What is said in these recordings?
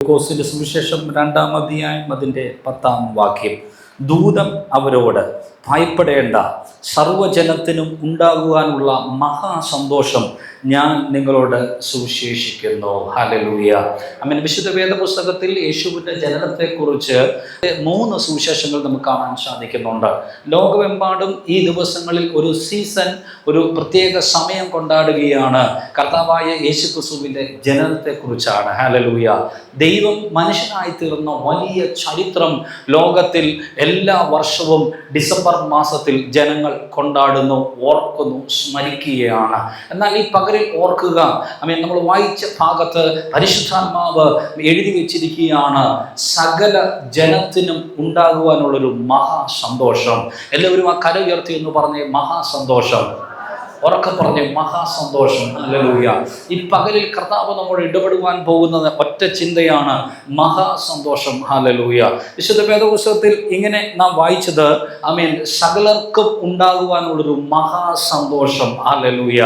ലൂക്കോസിന്റെ സുവിശേഷം 2-ാം അധ്യായം അതിൻ്റെ 10-ാം വാക്യം. ദൂതൻ അവരോട്, ഭയപ്പെടേണ്ട, സർവ്വജനത്തിനും ഉണ്ടാകുവാനുള്ള മഹാസന്തോഷം ഞാൻ നിങ്ങളോട് സുവിശേഷിക്കുന്നു. ഹല്ലേലൂയ. ആമേൻ. വിശുദ്ധ വേദപുസ്തകത്തിൽ യേശുവിൻ്റെ ജനനത്തെക്കുറിച്ച് 3 സുവിശേഷങ്ങൾ നമുക്ക് കാണാൻ സാധിക്കുന്നുണ്ട്. ലോകമെമ്പാടും ഈ ദിവസങ്ങളിൽ ഒരു സീസൺ, ഒരു പ്രത്യേക സമയം കൊണ്ടാടുകയാണ് കർത്താവായ യേശുക്രിസ്തുവിൻ്റെ ജനനത്തെക്കുറിച്ചാണ്. ഹല്ലേലൂയ. ദൈവം മനുഷ്യനായി തീർന്ന വലിയ ചരിത്രം ലോകത്തിൽ എല്ലാ വർഷവും ഡിസംബർ മാസത്തിൽ ജനങ്ങൾ കൊണ്ടാടുന്നു, ഓർക്കുന്നു, സ്മരിക്കുകയാണ്. എന്നാൽ ഈ പകലിൽ ഓർക്കുക, നമ്മൾ വായിച്ച ഭാഗത്ത് പരിശുദ്ധാത്മാവ് എഴുതി വെച്ചിരിക്കുകയാണ്, സകല ജനത്തിനും ഉണ്ടാകുവാനുള്ളൊരു മഹാസന്തോഷം. എല്ലാവരും ആ കര ഉയർത്തി എന്ന് പറഞ്ഞേ, മഹാസന്തോഷം. ഉറക്കെ പറഞ്ഞ് മഹാസന്തോഷം. ഹല്ലേലൂയ. ഈ പകലിൽ കർത്താവ് നമ്മോട് ഇടപെടുവാൻ പോകുന്നത് ഒറ്റ ചിന്തയാണ്, മഹാസന്തോഷം. ഹല്ലേലൂയ. വിശുദ്ധ വേദപുസ്തകത്തിൽ ഇങ്ങനെ നാം വായിച്ചത്, ആമേൻ, സകലർക്കും ഉണ്ടാകുവാനുള്ളൊരു മഹാസന്തോഷം. ഹല്ലേലൂയ.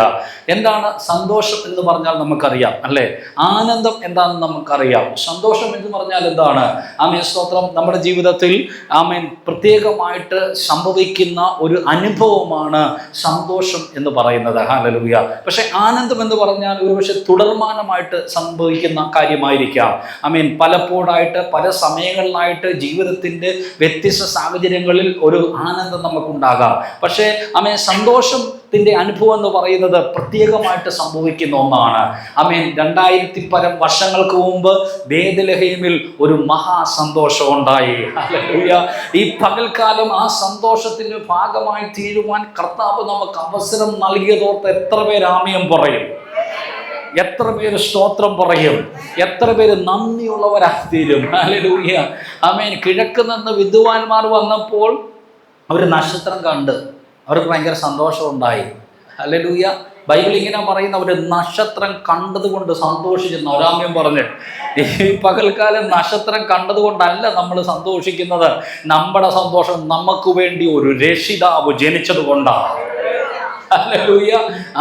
എന്താണ് സന്തോഷം എന്ന് പറഞ്ഞാൽ നമുക്കറിയാം, അല്ലേ? ആനന്ദം എന്താണെന്ന് നമുക്കറിയാം. സന്തോഷം എന്ന് പറഞ്ഞാൽ എന്താണ്? ആമേൻ, സ്തോത്രം. നമ്മുടെ ജീവിതത്തിൽ ആമേൻ പ്രത്യേകമായിട്ട് സംഭവിക്കുന്ന ഒരു അനുഭവമാണ് സന്തോഷം എന്ന് പറയുന്നത്. ഹല്ലേലൂയ. പക്ഷെ ആനന്ദം എന്ന് പറഞ്ഞാൽ ഒരുപക്ഷെ തുടർമാനമായിട്ട് സംഭവിക്കുന്ന കാര്യമായിരിക്കാം. ആമേൻ, പലപ്പോഴായിട്ട് പല സമയങ്ങളിലായിട്ട് ജീവിതത്തിൻ്റെ വ്യത്യസ്ത സാഹചര്യങ്ങളിൽ ഒരു ആനന്ദം നമുക്കുണ്ടാകാം. പക്ഷേ ആമേൻ, സന്തോഷത്തിൻ്റെ അനുഭവം എന്ന് പറയുന്നത് പ്രത്യേകമായിട്ട് സംഭവിക്കുന്ന ഒന്നാണ്. ആമേൻ, 2000 വർഷങ്ങൾക്ക് മുമ്പ് ബേത്ലഹേമിൽ ഒരു മഹാസന്തോഷം ഉണ്ടായി. ഹല്ലേലൂയ. ഈ പകൽക്കാലം ആ സന്തോഷത്തിന്റെ ഭാഗമായി തീരുവാൻ കർത്താവ് നമുക്ക് അവസരം നൽകിയതോർത്ത് എത്ര പേര് ആമേൻ പറയും? എത്ര പേര് സ്തോത്രം പറയും? എത്ര പേര് നന്ദിയുള്ളവരായി തീരും? ഹല്ലേലൂയ. ആമേൻ. കിഴക്ക് നിന്ന് വിദ്വാൻമാർ വന്നപ്പോൾ അവർ നക്ഷത്രം കണ്ട് അവർക്ക് ഭയങ്കര സന്തോഷം ഉണ്ടായി. ഹല്ലേലൂയ. ബൈബിൾ ഇങ്ങനെ പറയുന്ന, ഒരു നക്ഷത്രം കണ്ടതുകൊണ്ട് സന്തോഷിച്ചെന്ന് ഒരാമ്യം പറഞ്ഞ്. ഈ പകൽക്കാലം നക്ഷത്രം കണ്ടതുകൊണ്ടല്ല നമ്മൾ സന്തോഷിക്കുന്നത്. നമ്മുടെ സന്തോഷം നമുക്ക് വേണ്ടി ഒരു രക്ഷിതാവ് ജനിച്ചത് കൊണ്ടാണ്. ഹല്ലേലൂയ.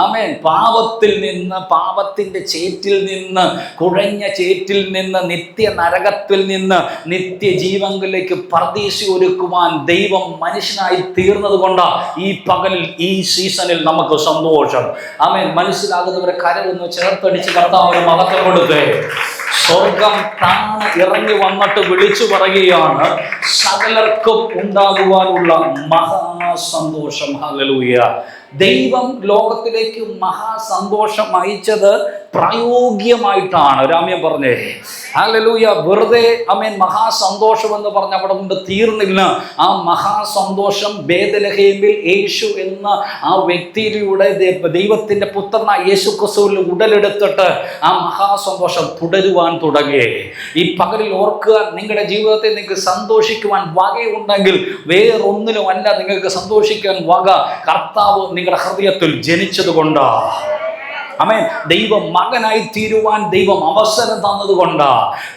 ആമേൻ. പാപത്തിൽ നിന്ന്, പാപത്തിൻ്റെ ചേറ്റിൽ നിന്ന്, കുഴഞ്ഞ ചേറ്റിൽ നിന്ന്, നിത്യ നരകത്തിൽ നിന്ന് നിത്യജീവങ്ങളിലേക്ക് പർദീസ ഒരുക്കുവാൻ ദൈവം മനുഷ്യനായി തീർന്നത് കൊണ്ടാണ് ഈ പകലിൽ, ഈ സീസണിൽ നമുക്ക് സന്തോഷം. ആമേൻ. മനസ്സിലാകുന്നവരെ കരവൊന്ന് ചേർത്തടിച്ച് കർത്താവിന് മഹത്വം കൊടുത്തേ. സ്വർഗം താൻ ഇറങ്ങി വന്നിട്ട് വിളിച്ചു പറയുകയാണ്, സകലർക്കും ഉണ്ടാകുവാനുള്ള മഹാസന്തോഷം. ഹല്ലേലൂയ. ദൈവം ലോകത്തിലേക്ക് മഹാസന്തോഷം അയച്ചത് പ്രായോഗികമായിട്ടാണ്. ഒരാമ്യം പറഞ്ഞേ. ഹല്ലേലൂയ. വെറുതെ ആമേൻ മഹാസന്തോഷം എന്ന് പറഞ്ഞ അവിടെ കൊണ്ട് തീർന്നില്ല. ആ മഹാസന്തോഷം ബേത്ലഹേമിൽ യേശു എന്ന ആ വ്യക്തിയിലൂടെ ദൈവത്തിന്റെ പുത്രനായ യേശു ക്രിസ്തുവിൽ ഉടലെടുത്തിട്ട് ആ മഹാസന്തോഷം തുടരുവാൻ തുടങ്ങി. ഈ പകലിൽ ഓർക്കുക, നിങ്ങളുടെ ജീവിതത്തിൽ നിങ്ങൾക്ക് സന്തോഷിക്കുവാൻ വകയുണ്ടെങ്കിൽ വേറൊന്നിലും അല്ല നിങ്ങൾക്ക് സന്തോഷിക്കാൻ വക, കർത്താവ് നിങ്ങളുടെ ഹൃദയത്തിൽ ജനിച്ചത് കൊണ്ടാണ്. ആമേൻ. ദൈവം മകനായി തീരുവാൻ ദൈവം അവസരം തന്നതുകൊണ്ട്,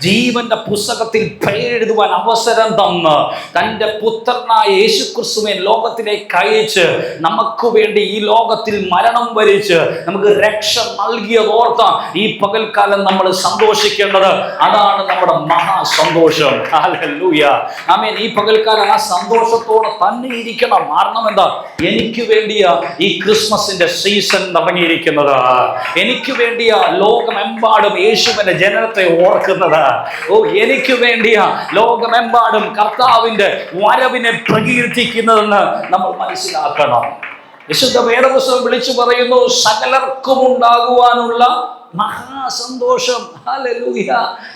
ജീവന്റെ പുസ്തകത്തിൽ പേരെഴുതുവാൻ അവസരം തന്ന് തൻ്റെ പുത്രനായ യേശുക്രിസ്തുവിനെ ലോകത്തിലേക്ക് അയച്ച് നമുക്ക് വേണ്ടി ഈ ലോകത്തിൽ മരണം വരിച്ച് നമുക്ക് രക്ഷ നൽകിയതോർത്ത ഈ പകൽക്കാലം നമ്മൾ സന്തോഷിക്കേണ്ടത്. അതാണ് നമ്മുടെ മഹാസന്തോഷം. ഹല്ലേലൂയ. ആമേൻ. ഈ പകൽക്കാലം ആ സന്തോഷത്തോടെ തന്നെ ഇരിക്കണം. കാരണം എന്താ? എനിക്ക് വേണ്ടിയാ ഈ ക്രിസ്മസിന്റെ സീസൺ തുടങ്ങിയിരിക്കുന്നത്. എനിക്ക് വേണ്ടിയാ ലോകമെമ്പാടും യേശുവിന്റെ ജനനത്തെ ഓർക്കുന്നത്. എനിക്ക് വേണ്ടിയാ ലോകമെമ്പാടും കർത്താവിന്റെ വരവിനെ പ്രകീർത്തിക്കുന്നതെന്ന് നമ്മൾ മനസ്സിലാക്കണം. വിശുദ്ധ വേദപുസ്തകം വിളിച്ചു പറയുന്നു, സകലർക്കും ഉണ്ടാകുവാനുള്ള മഹാസന്തോഷം. ഹല്ലേലൂയ.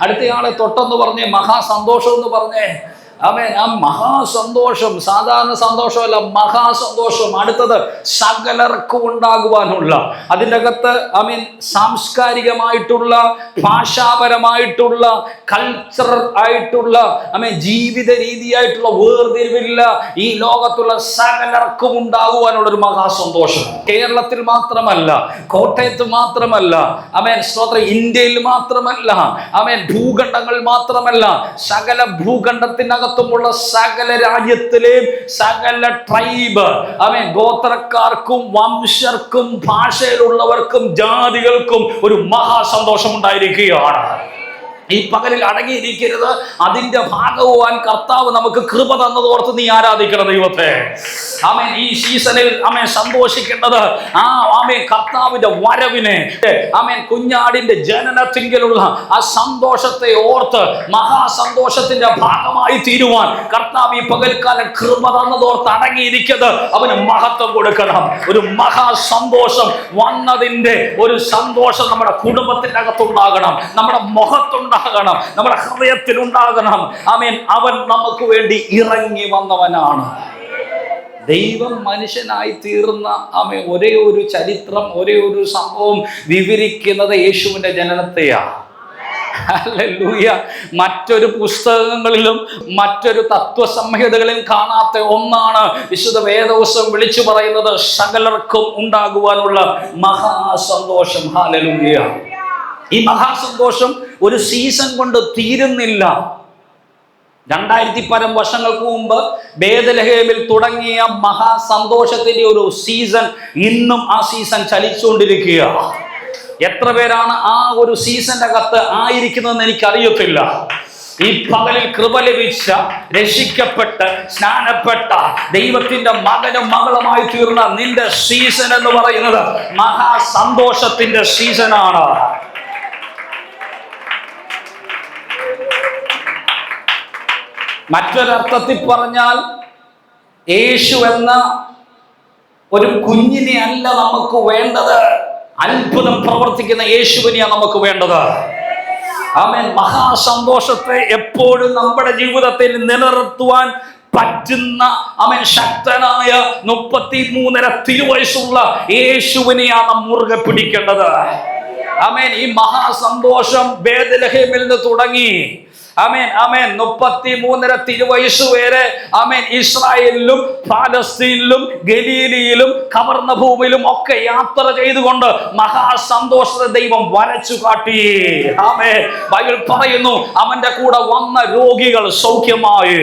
അടുത്തയാളെ തൊട്ടെന്ന് പറഞ്ഞേ, മഹാസന്തോഷം എന്ന് പറഞ്ഞേ. ആമേൻ. ആ മഹാസന്തോഷം സാധാരണ സന്തോഷമല്ല, മഹാസന്തോഷം. അടുത്തത് സകലർക്കും ഉണ്ടാകുവാനുള്ള, അതിൻ്റെ അകത്ത് ആമേൻ സാംസ്കാരികമായിട്ടുള്ള, ഭാഷാപരമായിട്ടുള്ള, കൾച്ചറൽ ആയിട്ടുള്ള, ആമേൻ ജീവിത രീതിയായിട്ടുള്ള വേർതിരിവില്ല. ഈ ലോകത്തുള്ള സകലർക്കും ഉണ്ടാകുവാനുള്ളൊരു മഹാസന്തോഷം. കേരളത്തിൽ മാത്രമല്ല, കോട്ടയത്ത് മാത്രമല്ല, ആമേൻ സ്തോത്രം, ഇന്ത്യയിൽ മാത്രമല്ല, ആമേൻ ഭൂഖണ്ഡങ്ങൾ മാത്രമല്ല, സകല ഭൂഖണ്ഡത്തിനകത്ത് ുമുള്ള സകല രാജ്യത്തിലെയും സകല ട്രൈബ്, ആമേൻ, ഗോത്രക്കാർക്കും വംശർക്കും ഭാഷയിലുള്ളവർക്കും ജാതികൾക്കും ഒരു മഹാസന്തോഷം ഉണ്ടായിരിക്കുകയാണ്. ഈ പകലിൽ അടങ്ങിയിരിക്കരുത്. അതിന്റെ ഭാഗമാൻ കർത്താവ് നമുക്ക് കൃപ തന്നതോർത്ത് നീ ആരാധിക്കണം ദൈവത്തെ. ആമേൻ. ഈ സീസണിൽ ആമേൻ സന്തോഷിക്കേണ്ടത് ആമേൻ കർത്താവിന്റെ വരവിനെ, ആമേൻ കുഞ്ഞാടിന്റെ ജനനത്തിങ്കലുള്ള ആ സന്തോഷത്തെ ഓർത്ത് മഹാസന്തോഷത്തിന്റെ ഭാഗമായി തീരുവാൻ കർത്താവ് ഈ പകൽക്കാലം കൃപ തന്നതോർത്ത് അടങ്ങിയിരിക്കരുത്. അവന് മഹത്വം കൊടുക്കണം. ഒരു മഹാസന്തോഷം വന്നതിന്റെ ഒരു സന്തോഷം നമ്മുടെ കുടുംബത്തിന്റെ അകത്തുണ്ടാകണം, നമ്മുടെ മുഖത്തുണ്ടാകണം, നമ്മുടെ ഹൃദയത്തിലുണ്ടാകണം. ആമേൻ. അവൻ നമുക്ക് വേണ്ടി ഇറങ്ങി വന്നവനാണ്. ദൈവം മനുഷ്യനായി തീർന്ന ആമേൻ ഒരേ ഒരു ചരിത്രം, ഒരേ ഒരു സംഭവം വിവരിക്കുന്നത് യേശുവിന്റെ ജനനത്തെയാണ്. ഹല്ലേലൂയ. മറ്റൊരു പുസ്തകങ്ങളിലും മറ്റൊരു തത്വസംഹിതകളിലും കാണാത്ത ഒന്നാണ് വിശുദ്ധ വേദപുസ്തകം വിളിച്ചു പറയുന്നത് സകലർക്കും ഉണ്ടാകുവാനുള്ള മഹാസന്തോഷം. ഹല്ലേലൂയ. ഈ മഹാസന്തോഷം ഒരു സീസൺ കൊണ്ട് തീരുന്നില്ല. 2000 വർഷങ്ങൾക്ക് മുമ്പ് ബേത്ലഹേമിൽ തുടങ്ങിയ മഹാസന്തോഷത്തിന്റെ ഒരു സീസൺ ഇന്നും ആ സീസൺ ചലിച്ചുകൊണ്ടിരിക്കുക. എത്ര പേരാണ് ആ ഒരു സീസന്റെ അകത്ത് ആയിരിക്കുന്നതെന്ന് എനിക്കറിയത്തില്ല. ഈ പകലിൽ കൃപ ലഭിച്ച, രക്ഷിക്കപ്പെട്ട് സ്നാനപ്പെട്ട ദൈവത്തിന്റെ മകനും മകളുമായി തീർന്ന നിന്റെ സീസൺ എന്ന് പറയുന്നത് മഹാസന്തോഷത്തിന്റെ സീസണാണ്. മറ്റൊരർത്ഥത്തിൽ പറഞ്ഞാൽ യേശു എന്ന ഒരു കുഞ്ഞിനെ അല്ല നമുക്ക് വേണ്ടത്, അത്ഭുതം പ്രവർത്തിക്കുന്ന യേശുവിനെയാണ് നമുക്ക് വേണ്ടത്. ആമേൻ. മഹാസന്തോഷത്തെ എപ്പോഴും നമ്മുടെ ജീവിതത്തിൽ നിലനിർത്തുവാൻ പറ്റുന്ന ആമേൻ ശക്തനായ 33.5 തിരുവയസ്സുള്ള യേശുവിനെയാണ് മുറുകെ പിടിക്കേണ്ടത്. ആമേൻ. ഈ മഹാസന്തോഷം ബേത്ലഹേമിൽ നിന്ന് തുടങ്ങി. ആമേൻ. ആമേൻ. 33.5 തിരുവയസ്സ് വരെ ആമേൻ ഇസ്രായേലിലും പാലസ്തീനിലും ഗലീലയിലും കവർന്നഭൂമിയിലും ഒക്കെ യാത്ര ചെയ്തുകൊണ്ട് മഹാസന്തോഷത്തെ ദൈവം വരച്ചു കാട്ടി. ആമേൻ. ബൈബിൾ പറയുന്നു അവന്റെ കൂടെ വന്ന രോഗികൾ സൗഖ്യമായി.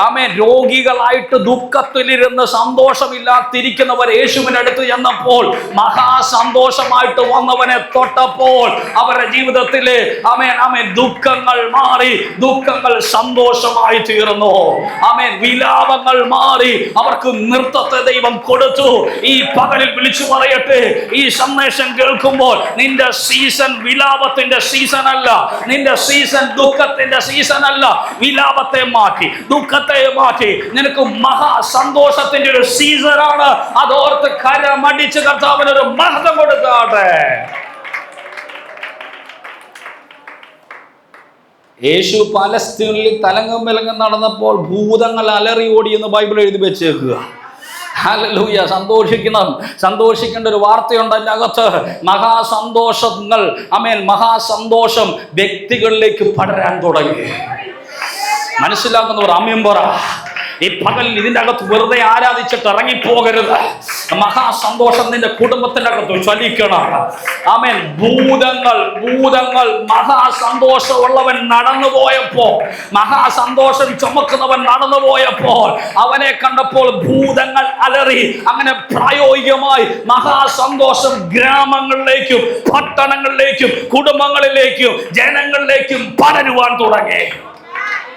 ആമേൻ. രോഗികളായിട്ട് ദുഃഖത്തിലിരുന്ന് സന്തോഷമില്ലാതിരിക്കുന്നവർ യേശുവിന്റെ അടുത്ത് ചെന്നപ്പോൾ മഹാസന്തോഷമായിട്ട് വന്നവനെ തൊട്ടപ്പോൾ അവരുടെ ജീവിതത്തിലെ ആമേൻ ആമേൻ ദുഃഖങ്ങൾ മാറി, ദുഃഖങ്ങൾ സന്തോഷമായി തീർന്നു. ആമേൻ. വിലാപങ്ങൾ മാറി, അവർക്ക് നൃത്തത്തെ ദൈവം കൊടുത്തു. ഈ പകലിൽ വിളിച്ചു പറയട്ടെ, ഈ സന്ദേശം കേൾക്കുമ്പോൾ നിന്റെ സീസൺ വിലാപത്തിന്റെ സീസൺ അല്ല, നിന്റെ സീസൺ ദുഃഖത്തിന്റെ സീസൺ അല്ല. വിലാപത്തെ മാറ്റി, ദുഃഖത്തെ മാറ്റി, നിനക്ക് മഹാസന്തോഷത്തിന്റെ ഒരു സീസണാണ്. അതോർത്ത് കരമടിച്ച് കർത്താവിനൊരു മഹത്വം കൊടുക്കാട്ടെ. യേശു പലസ്തീനിൽ തലങ്ങും വിലങ്ങും നടന്നപ്പോൾ ഭൂതങ്ങൾ അലറി ഓടി എന്ന് ബൈബിൾ എഴുതി വെച്ചേക്കുക. ഹല്ലേലൂയ. സന്തോഷിക്കേണ്ട ഒരു വാർത്തയുണ്ട് അതിൻ്റെ അകത്ത്. മഹാസന്തോഷങ്ങൾ ആമേൻ മഹാസന്തോഷം വ്യക്തികളിലേക്ക് പടരാൻ തുടങ്ങി. മനസ്സിലാക്കുന്നവർ ആമേൻ പറ. ഈ പകൽ ഇതിൻ്റെ അകത്ത് വെറുതെ ആരാധിച്ചിട്ട് ഇറങ്ങിപ്പോകരുത്. മഹാസന്തോഷം നിന്റെ കുടുംബത്തിന്റെ അകത്ത് ചലിക്കണം. ആമേൻ. ഭൂതങ്ങൾ മഹാസന്തോഷമുള്ളവൻ നടന്നുപോയപ്പോ, മഹാസന്തോഷം ചുമക്കുന്നവൻ നടന്നുപോയപ്പോൾ അവനെ കണ്ടപ്പോൾ ഭൂതങ്ങൾ അലറി. അങ്ങനെ പ്രായോഗികമായി മഹാസന്തോഷം ഗ്രാമങ്ങളിലേക്കും പട്ടണങ്ങളിലേക്കും കുടുംബങ്ങളിലേക്കും ജനങ്ങളിലേക്കും പടരുവാൻ തുടങ്ങി.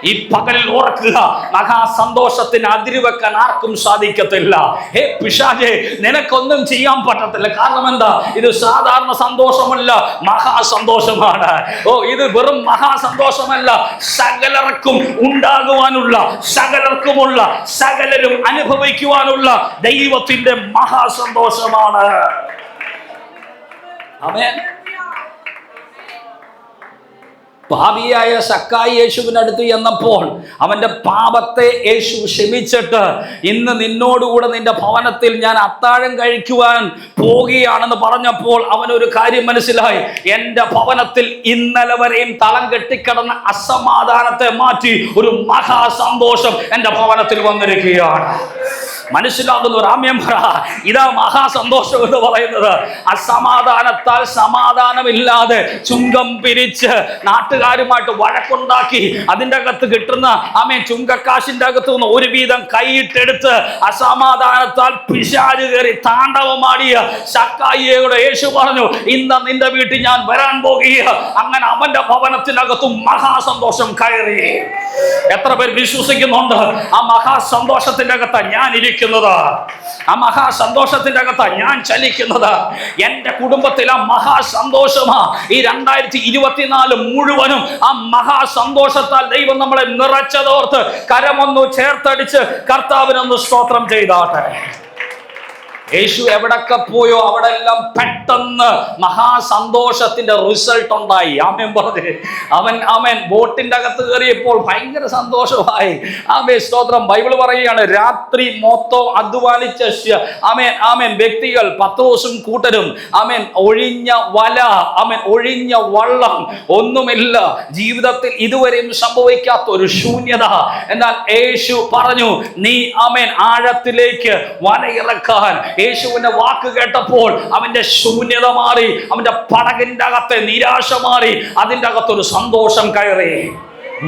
ഈ പകലിൽ ഓർക്കുക, മഹാസന്തോഷത്തിന് അതിരുവെക്കാൻ ആർക്കും സാധിക്കത്തില്ല. ഹേ പിശാചേ, നിനക്കൊന്നും ചെയ്യാൻ പറ്റത്തില്ല. കാരണം എന്താ? ഇത് സാധാരണ സന്തോഷമല്ല, മഹാസന്തോഷമാണ്. ഇത് വെറും മഹാസന്തോഷമല്ല, സകലർക്കും ഉണ്ടാകുവാനുള്ള, സകലർക്കുമുള്ള, സകലരും അനുഭവിക്കുവാനുള്ള ദൈവത്തിന്റെ മഹാസന്തോഷമാണ്. ആമേൻ. പാപിയായ സക്കായി യേശുവിനടുത്ത് ചെന്നപ്പോൾ അവന്റെ പാപത്തെ യേശു ക്ഷമിച്ചിട്ട് ഇന്ന് നിന്നോടുകൂടെ നിന്റെ ഭവനത്തിൽ ഞാൻ അത്താഴം കഴിക്കുവാൻ പോകുകയാണെന്ന് പറഞ്ഞപ്പോൾ അവനൊരു കാര്യം മനസ്സിലായി. എൻ്റെ ഭവനത്തിൽ ഇന്നലെ വരെയും തളം കെട്ടിക്കിടന്ന അസമാധാനത്തെ മാറ്റി ഒരു മഹാസന്തോഷം എൻ്റെ ഭവനത്തിൽ വന്നിരിക്കുകയാണ്. മനസ്സിലാകുന്നു രാമ്യം പറ. ഇതാ മഹാസന്തോഷം എന്ന് പറയുന്നത്. അസമാധാനത്താൽ സമാധാനമില്ലാതെ ചുങ്കം പിരിച്ച് നാട്ടുകാരുമായിട്ട് വഴക്കുണ്ടാക്കി അതിൻ്റെ അകത്ത് കിട്ടുന്ന ചുങ്കക്കാശിന്റെ അകത്ത് നിന്ന് ഒരു വീതം കൈയിട്ടെടുത്ത് അസമാധാനത്താൽ പിശാച് കയറി താണ്ഡവമാടിയ ശക്കായിയോട് യേശു പറഞ്ഞു, ഇന്ന് നിന്റെ വീട്ടിൽ ഞാൻ വരാൻ പോകുക. അങ്ങനെ അവന്റെ ഭവനത്തിനകത്തും മഹാസന്തോഷം കയറി. എത്ര പേർ വിശ്വസിക്കുന്നുണ്ട്? ആ മഹാസന്തോഷത്തിന്റെ അകത്ത് ഞാൻ ഇരിക്കുന്നത്, ആ മഹാസന്തോഷത്തിന്റെ അകത്ത് ഞാൻ ചലിക്കുന്നത്. എന്റെ കുടുംബത്തിൽ ആ മഹാസന്തോഷമാ. ഈ 2024 മുഴുവനും ആ മഹാസന്തോഷത്താൽ ദൈവം നമ്മളെ നിറച്ചതോർത്ത് കരമൊന്നു ചേർത്തടിച്ച് കർത്താവിനൊന്ന് സ്തോത്രം ചെയ്താട്ടെ. യേശു എവിടൊക്കെ പോയോ അവിടെ എല്ലാം പെട്ടെന്ന് മഹാസന്തോഷത്തിന്റെ റിസൾട്ട് ഉണ്ടായി. ആമേൻ പറഞ്ഞ് അവൻ ബോട്ടിന്റെ അകത്ത് കയറിയപ്പോൾ ഭയങ്കര സന്തോഷമായി. സ്തോത്രം. ബൈബിൾ പറയുകയാണ്, രാത്രി മൊത്തം അധ്വാനിച്ച വ്യക്തികൾ പത്രോസും കൂട്ടരും ഒഴിഞ്ഞ വല, ഒഴിഞ്ഞ വള്ളം, ഒന്നുമില്ല. ജീവിതത്തിൽ ഇതുവരെയും സംഭവിക്കാത്ത ഒരു ശൂന്യത. എന്നാൽ യേശു പറഞ്ഞു, നീ ആഴത്തിലേക്ക് വലയിറക്കാൻ. യേശുവിന്റെ വാക്ക് കേട്ടപ്പോൾ അവന്റെ ശൂന്യത മാറി, അവന്റെ പടകിന്റെ അകത്തെ നിരാശ മാറി, അതിൻ്റെ അകത്തൊരു സന്തോഷം കയറി.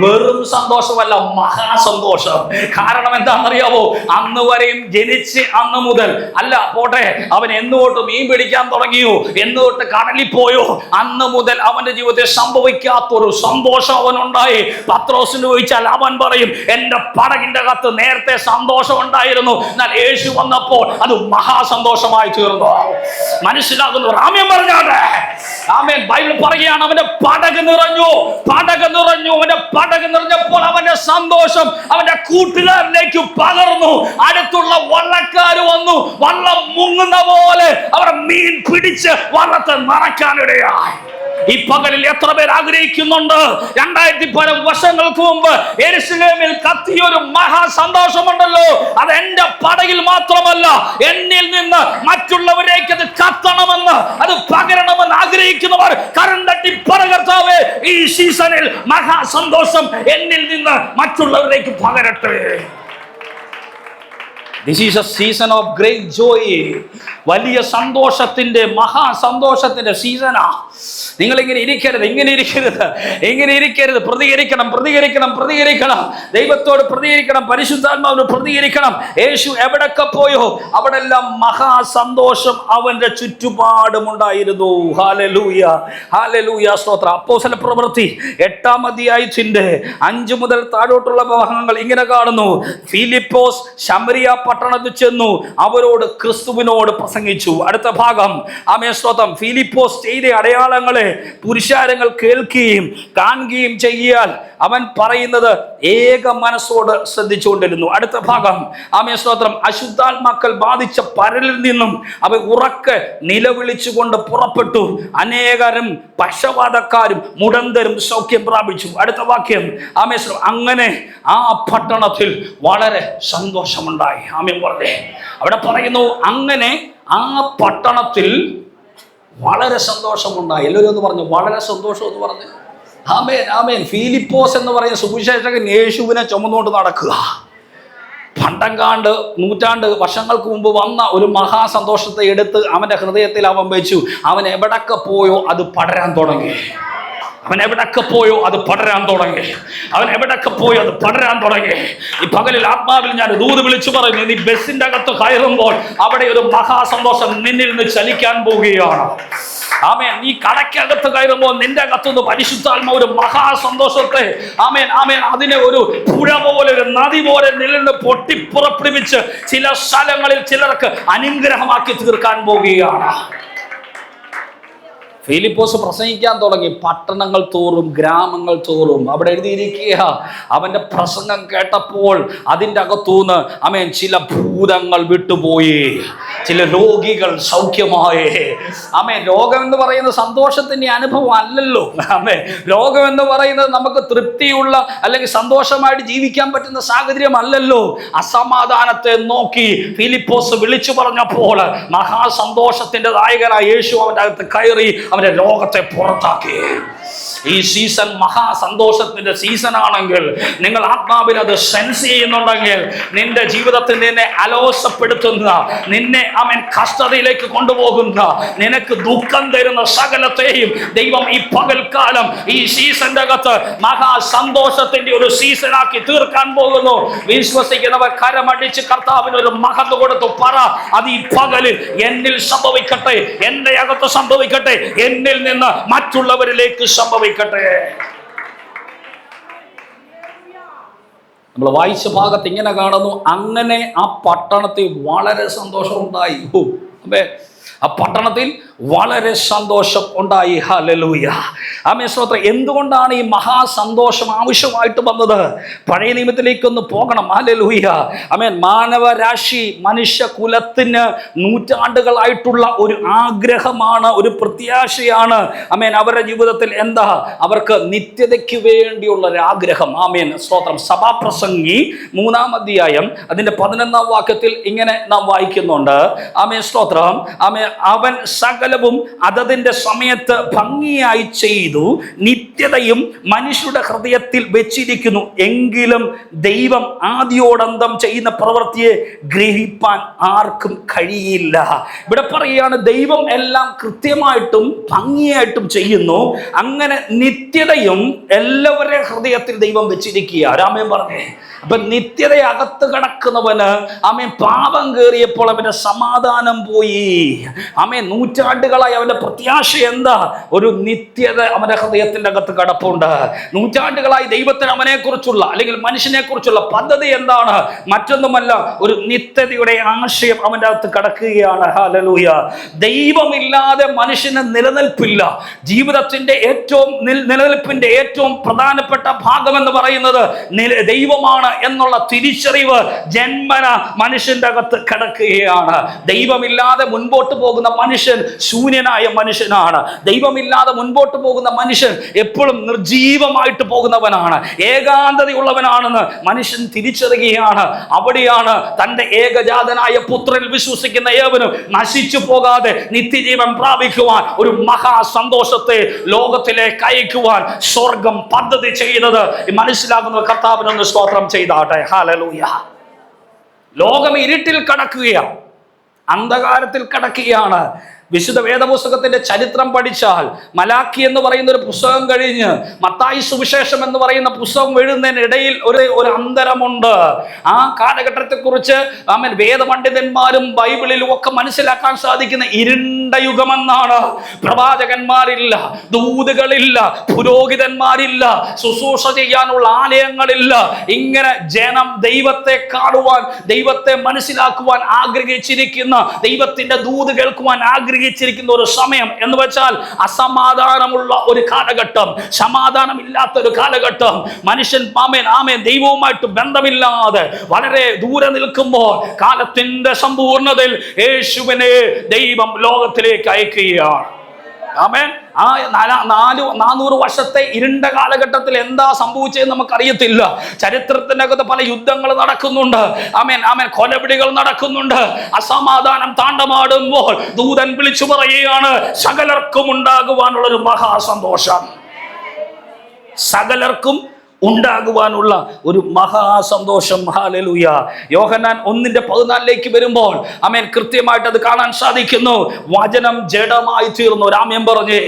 വെറും സന്തോഷമല്ല, മഹാസന്തോഷം. കാരണം എന്താണെന്നറിയാവോ? അന്ന് വരെയും ജനിച്ച് അന്ന് മുതൽ അല്ല പോട്ടെ, അവൻ എന്നുതൊട്ട് മീൻ പിടിക്കാൻ തുടങ്ങിയോ, എന്നുതൊട്ട് കടലിൽ പോയോ, അന്ന് മുതൽ അവന്റെ ജീവിതത്തിൽ സംഭവിക്കാത്തൊരു സന്തോഷം അവനുണ്ടായി. പത്രോസിന് ചോദിച്ചാൽ അവൻ പറയും, എന്റെ പടകിന്റെ അകത്ത് നേരത്തെ സന്തോഷം ഉണ്ടായിരുന്നു, എന്നാൽ യേശു വന്നപ്പോൾ അത് മഹാസന്തോഷമായി തീർന്നു. മനസ്സിലാകുന്നു? ആമേൻ പറഞ്ഞാട്ടെ. ആമേൻ. ബൈബിൾ പറയുകയാണ്, അവന്റെ പടക് നിറഞ്ഞു. അവന്റെ പടക് നിറഞ്ഞപ്പോൾ അവന്റെ സന്തോഷം അവന്റെ കൂട്ടുകാരിലേക്ക് പകർന്നു. അടുത്തുള്ള വള്ളക്കാർ വന്നു, വള്ളം മുങ്ങുന്ന പോലെ അവർ മീൻ പിടിച്ച് വള്ളത്തെ നിറയ്ക്കാനിടയായി. ഈ പകലിൽ എത്ര പേർ ആഗ്രഹിക്കുന്നുണ്ട്? 2000 വർഷങ്ങൾക്ക് മുമ്പ് യെരുശലേമിൽ കത്തിയൊരു മഹാസന്തോഷമുണ്ടല്ലോ, അത് എന്റെ പടകിൽ മാത്രമല്ല, എന്നിൽ നിന്ന് മറ്റുള്ളവരേക്ക് അത് കത്തണമെന്ന്, അത് പകരണമെന്ന് ആഗ്രഹിക്കുന്നവർ കരം തട്ടി പറകർത്താവേ, ഈ സീസണിൽ മഹാസന്തോഷം എന്നിൽ നിന്ന് മറ്റുള്ളവരേക്ക് പകരട്ടെ. This is a season of great joy. വലിയ സന്തോഷത്തിന്റെ മഹാസന്തോഷത്തിന്റെ സീസണാ. നിങ്ങൾ ഇങ്ങനെ ഇരിക്കരുത്. പ്രതികരിക്കണം. ദൈവത്തോട് പ്രതികരിക്കണം, പരിശുദ്ധാത്മാവിനോട് പ്രതികരിക്കണം. യേശു എവിടൊക്കെ പോയോ അവിടെല്ലാം മഹാസന്തോഷം അവന്റെ ചുറ്റുപാടുമുണ്ടായിരുന്നു. ഹല്ലേലൂയ, സ്തോത്രം. അപ്പോസ്തല പ്രവൃത്തി 8-ാം അധ്യായത്തിന്റെ 5 മുതൽ താഴോട്ടുള്ള ഭാഗങ്ങൾ ഇങ്ങനെ കാണുന്നു. ഫിലിപ്പോസ് ശമരിയ പട്ടണത്തിൽ ചെന്നു അവരോട് ക്രിസ്തുവിനോട് പ്രസംഗിച്ചു. അടുത്ത ഭാഗം, സ്തോത്രം. ഫിലിപ്പോസ് ചെയ്ത അടയാളങ്ങളെ പുരുഷാരങ്ങൾ കേൾക്കുകയും കാണുകയും ചെയ്യാൽ അവൻ പറയുന്നത് ഏക മനസ്സോട് ശ്രദ്ധിച്ചുകൊണ്ടിരുന്നു. അടുത്ത ഭാഗം, സ്തോത്രം. അശുദ്ധാത്മാക്കൾ ബാധിച്ച പരലിൽ നിന്നും അവ ഉറക്കെ നിലവിളിച്ചുകൊണ്ട് പുറപ്പെട്ടു. അനേകരും പക്ഷവാതക്കാരും മുടന്തരും സൗഖ്യം പ്രാപിച്ചു. അടുത്ത വാക്യം, അങ്ങനെ ആ പട്ടണത്തിൽ വളരെ സന്തോഷമുണ്ടായി. പറഞ്ഞേ അവിടെ പറയുന്നു, അങ്ങനെ ആ പട്ടണത്തിൽ വളരെ സന്തോഷമുണ്ടായി. എല്ലാവരും ഒന്ന് പറഞ്ഞു, വളരെ സന്തോഷം എന്ന് പറഞ്ഞു. ആമേൻ. ഫിലിപ്പോസ് എന്ന് പറയുന്ന സുവിശേഷകൻ യേശുവിനെ ചുമന്നുകൊണ്ട് നടക്കുക. പണ്ടങ്കാണ്ട് നൂറ്റാണ്ട് വർഷങ്ങൾക്ക് മുമ്പ് വന്ന ഒരു മഹാസന്തോഷത്തെ എടുത്ത് അവന്റെ ഹൃദയത്തിൽ അവൻ വെച്ചു. അവൻ എവിടൊക്കെ പോയോ അത് പടരാൻ തുടങ്ങി. അവൻ എവിടൊക്കെ പോയോ അത് പടരാൻ തുടങ്ങി. ഈ പകലിൽ ആത്മാവിൽ ഞാൻ ദൂത് വിളിച്ചു പറയുന്നു, നീ ബസ്സിന്റെ അകത്ത് കയറുമ്പോൾ അവിടെ ഒരു മഹാസന്തോഷം നിന്നിൽ നിന്ന് ചലിക്കാൻ പോവുകയാണ്. നീ കടക്കകത്ത് കയറുമ്പോൾ നിന്റെ അകത്തുനിന്ന് പരിശുദ്ധാത്മ ഒരു മഹാസന്തോഷത്തെ അതിനെ ഒരു പുഴ പോലെ, ഒരു നദി പോലെ നിലനിന്ന് പൊട്ടിപ്പുറപ്പെടുവിച്ച് ചില സ്ഥലങ്ങളിൽ ചിലർക്ക് അനുഗ്രഹമാക്കി തീർക്കാൻ പോവുകയാണ്. ഫിലിപ്പോസ് പ്രസംഗിക്കാൻ തുടങ്ങി. പട്ടണങ്ങൾ തോറും ഗ്രാമങ്ങൾ തോറും അവിടെ എഴുതിയിരിക്കുക, അവന്റെ പ്രസംഗം കേട്ടപ്പോൾ അതിൻ്റെ അകത്തുനിന്ന് ചില ഭൂതങ്ങൾ വിട്ടുപോയി, ചില രോഗികൾ സൗഖ്യമായി. രോഗം എന്ന് പറയുന്നത് സന്തോഷത്തിന്റെ അനുഭവം അല്ലല്ലോ. രോഗം എന്ന് പറയുന്നത് നമുക്ക് തൃപ്തിയുള്ള അല്ലെങ്കിൽ സന്തോഷമായിട്ട് ജീവിക്കാൻ പറ്റുന്ന സാഹചര്യം അല്ലല്ലോ. അസമാധാനത്തെ നോക്കി ഫിലിപ്പോസ് വിളിച്ചു പറഞ്ഞപ്പോൾ മഹാസന്തോഷത്തിന്റെ നായകനായ യേശു അവന്റെ അകത്ത് കയറി അവന്റെ രോഗത്തെ പുറത്താക്കി. ഈ സീസൺ മഹാസന്തോഷത്തിന്റെ സീസൺ ആണെങ്കിൽ, നിങ്ങൾ ആത്മാവിൽ അത് സെൻസ് ചെയ്യുന്നുണ്ടെങ്കിൽ, നിന്റെ ജീവിതത്തിൽ നിന്നെ അലോസപ്പെടുത്തുന്ന, നിന്നെ കഷ്ടതയിലേക്ക് കൊണ്ടുപോകുന്ന, നിനക്ക് ദുഃഖം തരുന്ന സകലത്തെയും ദൈവം ഈ പകൽക്കാലം ഈ സീസന്റെ അകത്ത് മഹാസന്തോഷത്തിന്റെ ഒരു സീസണാക്കി തീർക്കാൻ പോകുന്നു. വിശ്വസിക്കുന്നവർ കരമടിച്ച് കർത്താവിന് ഒരു മഹത്വം കൊടുത്തു പറ, അത് ഈ പകലിൽ എന്നിൽ സംഭവിക്കട്ടെ, എന്റെ അകത്ത് സംഭവിക്കട്ടെ, എന്നിൽ നിന്ന് മറ്റുള്ളവരിലേക്ക് സംഭവിക്കട്ടെ. നമ്മൾ വായിച്ച ഭാഗത്ത് ഇങ്ങനെ കാണുന്നു, അങ്ങനെ ആ പട്ടണത്തിൽ വളരെ സന്തോഷം ഉണ്ടായി. ആ പട്ടണത്തിൽ വളരെ സന്തോഷം ഉണ്ടായി. ഹല്ലേലൂയ, ആമേൻ, സ്തോത്രം. എന്തുകൊണ്ടാണ് ഈ മഹാസന്തോഷം ആവശ്യമായിട്ട് വന്നത്? പഴയ നിയമത്തിലേക്കൊന്ന് പോകണം. ഹല്ലേലൂയ, ആമേൻ. മാനവരാശി, മനുഷ്യകുലത്തിന് നൂറ്റാണ്ടുകളായിട്ടുള്ള ഒരു ആഗ്രഹമാണ്, ഒരു പ്രത്യാശയാണ്. ആമേൻ. അവരുടെ ജീവിതത്തിൽ എന്താ? അവർക്ക് നിത്യതയ്ക്ക് വേണ്ടിയുള്ള ഒരു ആഗ്രഹം. ആമേൻ, സ്തോത്രം. സഭാപ്രസംഗി 3-ാം അധ്യായം അതിന്റെ 11-ാം വാക്യത്തിൽ ഇങ്ങനെ നാം വായിക്കുന്നുണ്ട്. ആമേൻ, സ്തോത്രം. ആമേൻ. അവൻ സകലവും അതതിന്റെ സമയത്ത് ഭംഗിയായി ചെയ്തു, നിത്യതയും മനുഷ്യരുടെ ഹൃദയത്തിൽ വെച്ചിരിക്കുന്നു. എങ്കിലും ദൈവം ആദ്യോടന്തം ചെയ്യുന്ന പ്രവൃത്തിയെ ഗ്രഹിപ്പാൻ ആർക്കും കഴിയില്ല. ഇവിടെ പറയുകയാണ്, ദൈവം എല്ലാം കൃത്യമായിട്ടും ഭംഗിയായിട്ടും ചെയ്യുന്നു. അങ്ങനെ നിത്യതയും എല്ലാവരുടെ ഹൃദയത്തിൽ ദൈവം വെച്ചിരിക്കുക. രാമൻ പറഞ്ഞേ. അപ്പൊ നിത്യത അകത്ത് കിടക്കുന്നവന് ആമേൻ പാപം കയറിയപ്പോൾ അവന്റെ സമാധാനം പോയി. ആമേൻ. നൂറ്റാണ്ടുകളായി അവന്റെ പ്രത്യാശ എന്താ? ഒരു നിത്യത അവന്റെ ഹൃദയത്തിന്റെ അകത്ത് കിടപ്പുണ്ട്. നൂറ്റാണ്ടുകളായി ദൈവത്തിന് അവനെ കുറിച്ചുള്ള അല്ലെങ്കിൽ മനുഷ്യനെ കുറിച്ചുള്ള പദ്ധതി എന്താണ്? മറ്റൊന്നുമല്ല, ഒരു നിത്യതയുടെ ആശയം അവന്റെ അകത്ത് കിടക്കുകയാണ്. ഹല്ലേലൂയ. ദൈവമില്ലാതെ മനുഷ്യന് നിലനിൽപ്പില്ല. ജീവിതത്തിന്റെ നിലനിൽപ്പിന്റെ ഏറ്റവും പ്രധാനപ്പെട്ട ഭാഗം എന്ന് പറയുന്നത് ദൈവമാണ് എന്നുള്ള തിരിച്ചറിവ് ജന്മന മനുഷ്യന്റെ അകത്ത് കിടക്കുകയാണ്. ദൈവമില്ലാതെ മുൻപോട്ട് പോകുന്ന മനുഷ്യൻ ശൂന്യനായ മനുഷ്യനാണ്. ദൈവമില്ലാതെ മുൻപോട്ട് പോകുന്ന മനുഷ്യൻ എപ്പോഴും നിർജീവമായിട്ട് പോകുന്നവനാണ്, ഏകാന്തതയുള്ളവനാണെന്ന് മനുഷ്യൻ തിരിച്ചറിയുകയാണ്. അവിടെയാണ് തന്റെ ഏകജാതനായ പുത്രനിൽ വിശ്വസിക്കുന്ന ഏവനും നശിച്ചു പോകാതെ നിത്യജീവൻ പ്രാപിക്കുവാൻ ഒരു മഹാസന്തോഷത്തെ ലോകത്തിലേക്ക് അയക്കുവാൻ സ്വർഗം പദ്ധതി ചെയ്തത്. മനസ്സിലാകുന്ന കർത്താവിനൊന്ന് സ്തോത്രം ചെയ്താട്ടെ. ഹല്ലേലൂയ. ലോകം ഇരുട്ടിൽ കടക്കുകയാണ്, അന്ധകാരത്തിൽ കടക്കുകയാണ്. വിശുദ്ധ വേദപുസ്തകത്തിന്റെ ചരിത്രം പഠിച്ചാൽ മലാക്കി എന്ന് പറയുന്ന ഒരു പുസ്തകം കഴിഞ്ഞ് മത്തായി സുവിശേഷം എന്ന് പറയുന്ന പുസ്തകം എഴുതുന്നതിനിടയിൽ ഒരു അന്തരമുണ്ട്. ആ കാലഘട്ടത്തെക്കുറിച്ച് ആമേൻ വേദപണ്ഡിതന്മാരും ബൈബിളിലും ഒക്കെ മനസ്സിലാക്കാൻ സാധിക്കുന്ന ഇരുണ്ട യുഗമെന്നാണ്. പ്രവാചകന്മാരില്ല, ദൂതുകളില്ല, പുരോഹിതന്മാരില്ല, ശുശ്രൂഷ ചെയ്യാനുള്ള ആലയങ്ങളില്ല. ഇങ്ങനെ ജനം ദൈവത്തെ കാണുവാൻ, ദൈവത്തെ മനസ്സിലാക്കുവാൻ ആഗ്രഹിച്ചിരിക്കുന്ന, ദൈവത്തിന്റെ ദൂത് കേൾക്കുവാൻ ആഗ്രഹിച്ചിരിക്കുന്ന ഒരു സമയം എന്ന് വെച്ചാൽ അസമാധാനമുള്ള ഒരു കാലഘട്ടം, സമാധാനമില്ലാത്ത ഒരു കാലഘട്ടം. മനുഷ്യൻ ആമേൻ ദൈവവുമായിട്ട് ബന്ധമില്ലാതെ വളരെ ദൂരെ നിൽക്കുമ്പോൾ കാലത്തിന്റെ സമ്പൂർണ്ണതയിൽ യേശുവിനെ ദൈവം ലോകത്തിലേക്ക് അയക്കുകയാണ്. ആമേൻ. ആ 400 വർഷത്തെ ഇരുണ്ട കാലഘട്ടത്തിൽ എന്താ സംഭവിച്ചതെന്ന് നമുക്കറിയത്തില്ല. ചരിത്രത്തിനകത്ത് പല യുദ്ധങ്ങൾ നടക്കുന്നുണ്ട്. ആമേൻ ആമേൻ കൊലപിടികൾ നടക്കുന്നുണ്ട്. അസമാധാനം താണ്ഡമാടുമ്പോൾ ദൂതൻ വിളിച്ചു പറയുകയാണ്, സകലർക്കും ഉണ്ടാകുവാനുള്ളൊരു മഹാസന്തോഷം, സകലർക്കും ഉണ്ടാകുവാനുള്ള ഒരു മഹാസന്തോഷം. ഹല്ലേലൂയ. യോഹന്നാൻ 1:14 വരുമ്പോൾ ആമേൻ കൃത്യമായിട്ട് അത് കാണാൻ സാധിക്കുന്നു. വചനം ജഡമായി തീർന്നു. രാമ്യം പറഞ്ഞേ,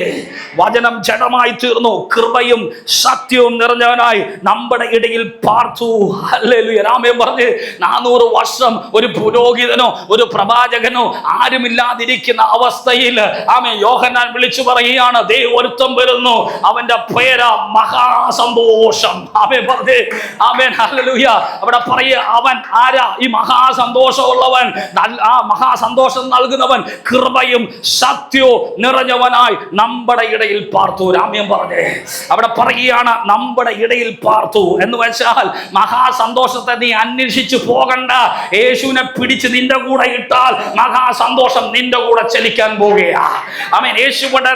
വചനം ജഡമായി തീർന്നു, കൃപയും സത്യവും നിറഞ്ഞവനായി നമ്മുടെ ഇടയിൽ പാർത്തു. ഹല്ലേലൂയ. രാമ്യം പറഞ്ഞ് 400 വർഷം ഒരു പുരോഹിതനോ ഒരു പ്രവാചകനോ ആരുമില്ലാതിരിക്കുന്ന അവസ്ഥയിൽ ആമേൻ യോഹന്നാൻ വിളിച്ചു പറയുകയാണ്, ദേ ഒരുത്തൻ വരുന്നു, അവന്റെ പേരാ മഹാസന്തോഷം. ആമേൻ പറഞ്ഞേ. ആമേൻ. ഹല്ലേലൂയ. അവിടെ പറയുക, അവൻ ആരാ? ഈ മഹാസന്തോഷമുള്ളവൻ, ആ മഹാസന്തോഷം നൽകുന്നവൻ, കൃപയും സത്യവും നിറഞ്ഞവനായി നമ്മുടെ ഇടയിൽ പാർത്തു. രാമ്യം പറഞ്ഞേ. അവിടെ പറയുകയാണ്, നമ്മുടെ ഇടയിൽ പാർത്തു എന്ന് വെച്ചാൽ മഹാസന്തോഷത്തെ നീ അന്വേഷിച്ചു പോകണ്ട. യേശുവിനെ പിടിച്ച് നിന്റെ കൂടെ ഇട്ടാൽ മഹാസന്തോഷം നിന്റെ കൂടെ ചലിക്കാൻ പോകുകയാ. ആമേൻ. യേശുവിന്റെ കൂടെ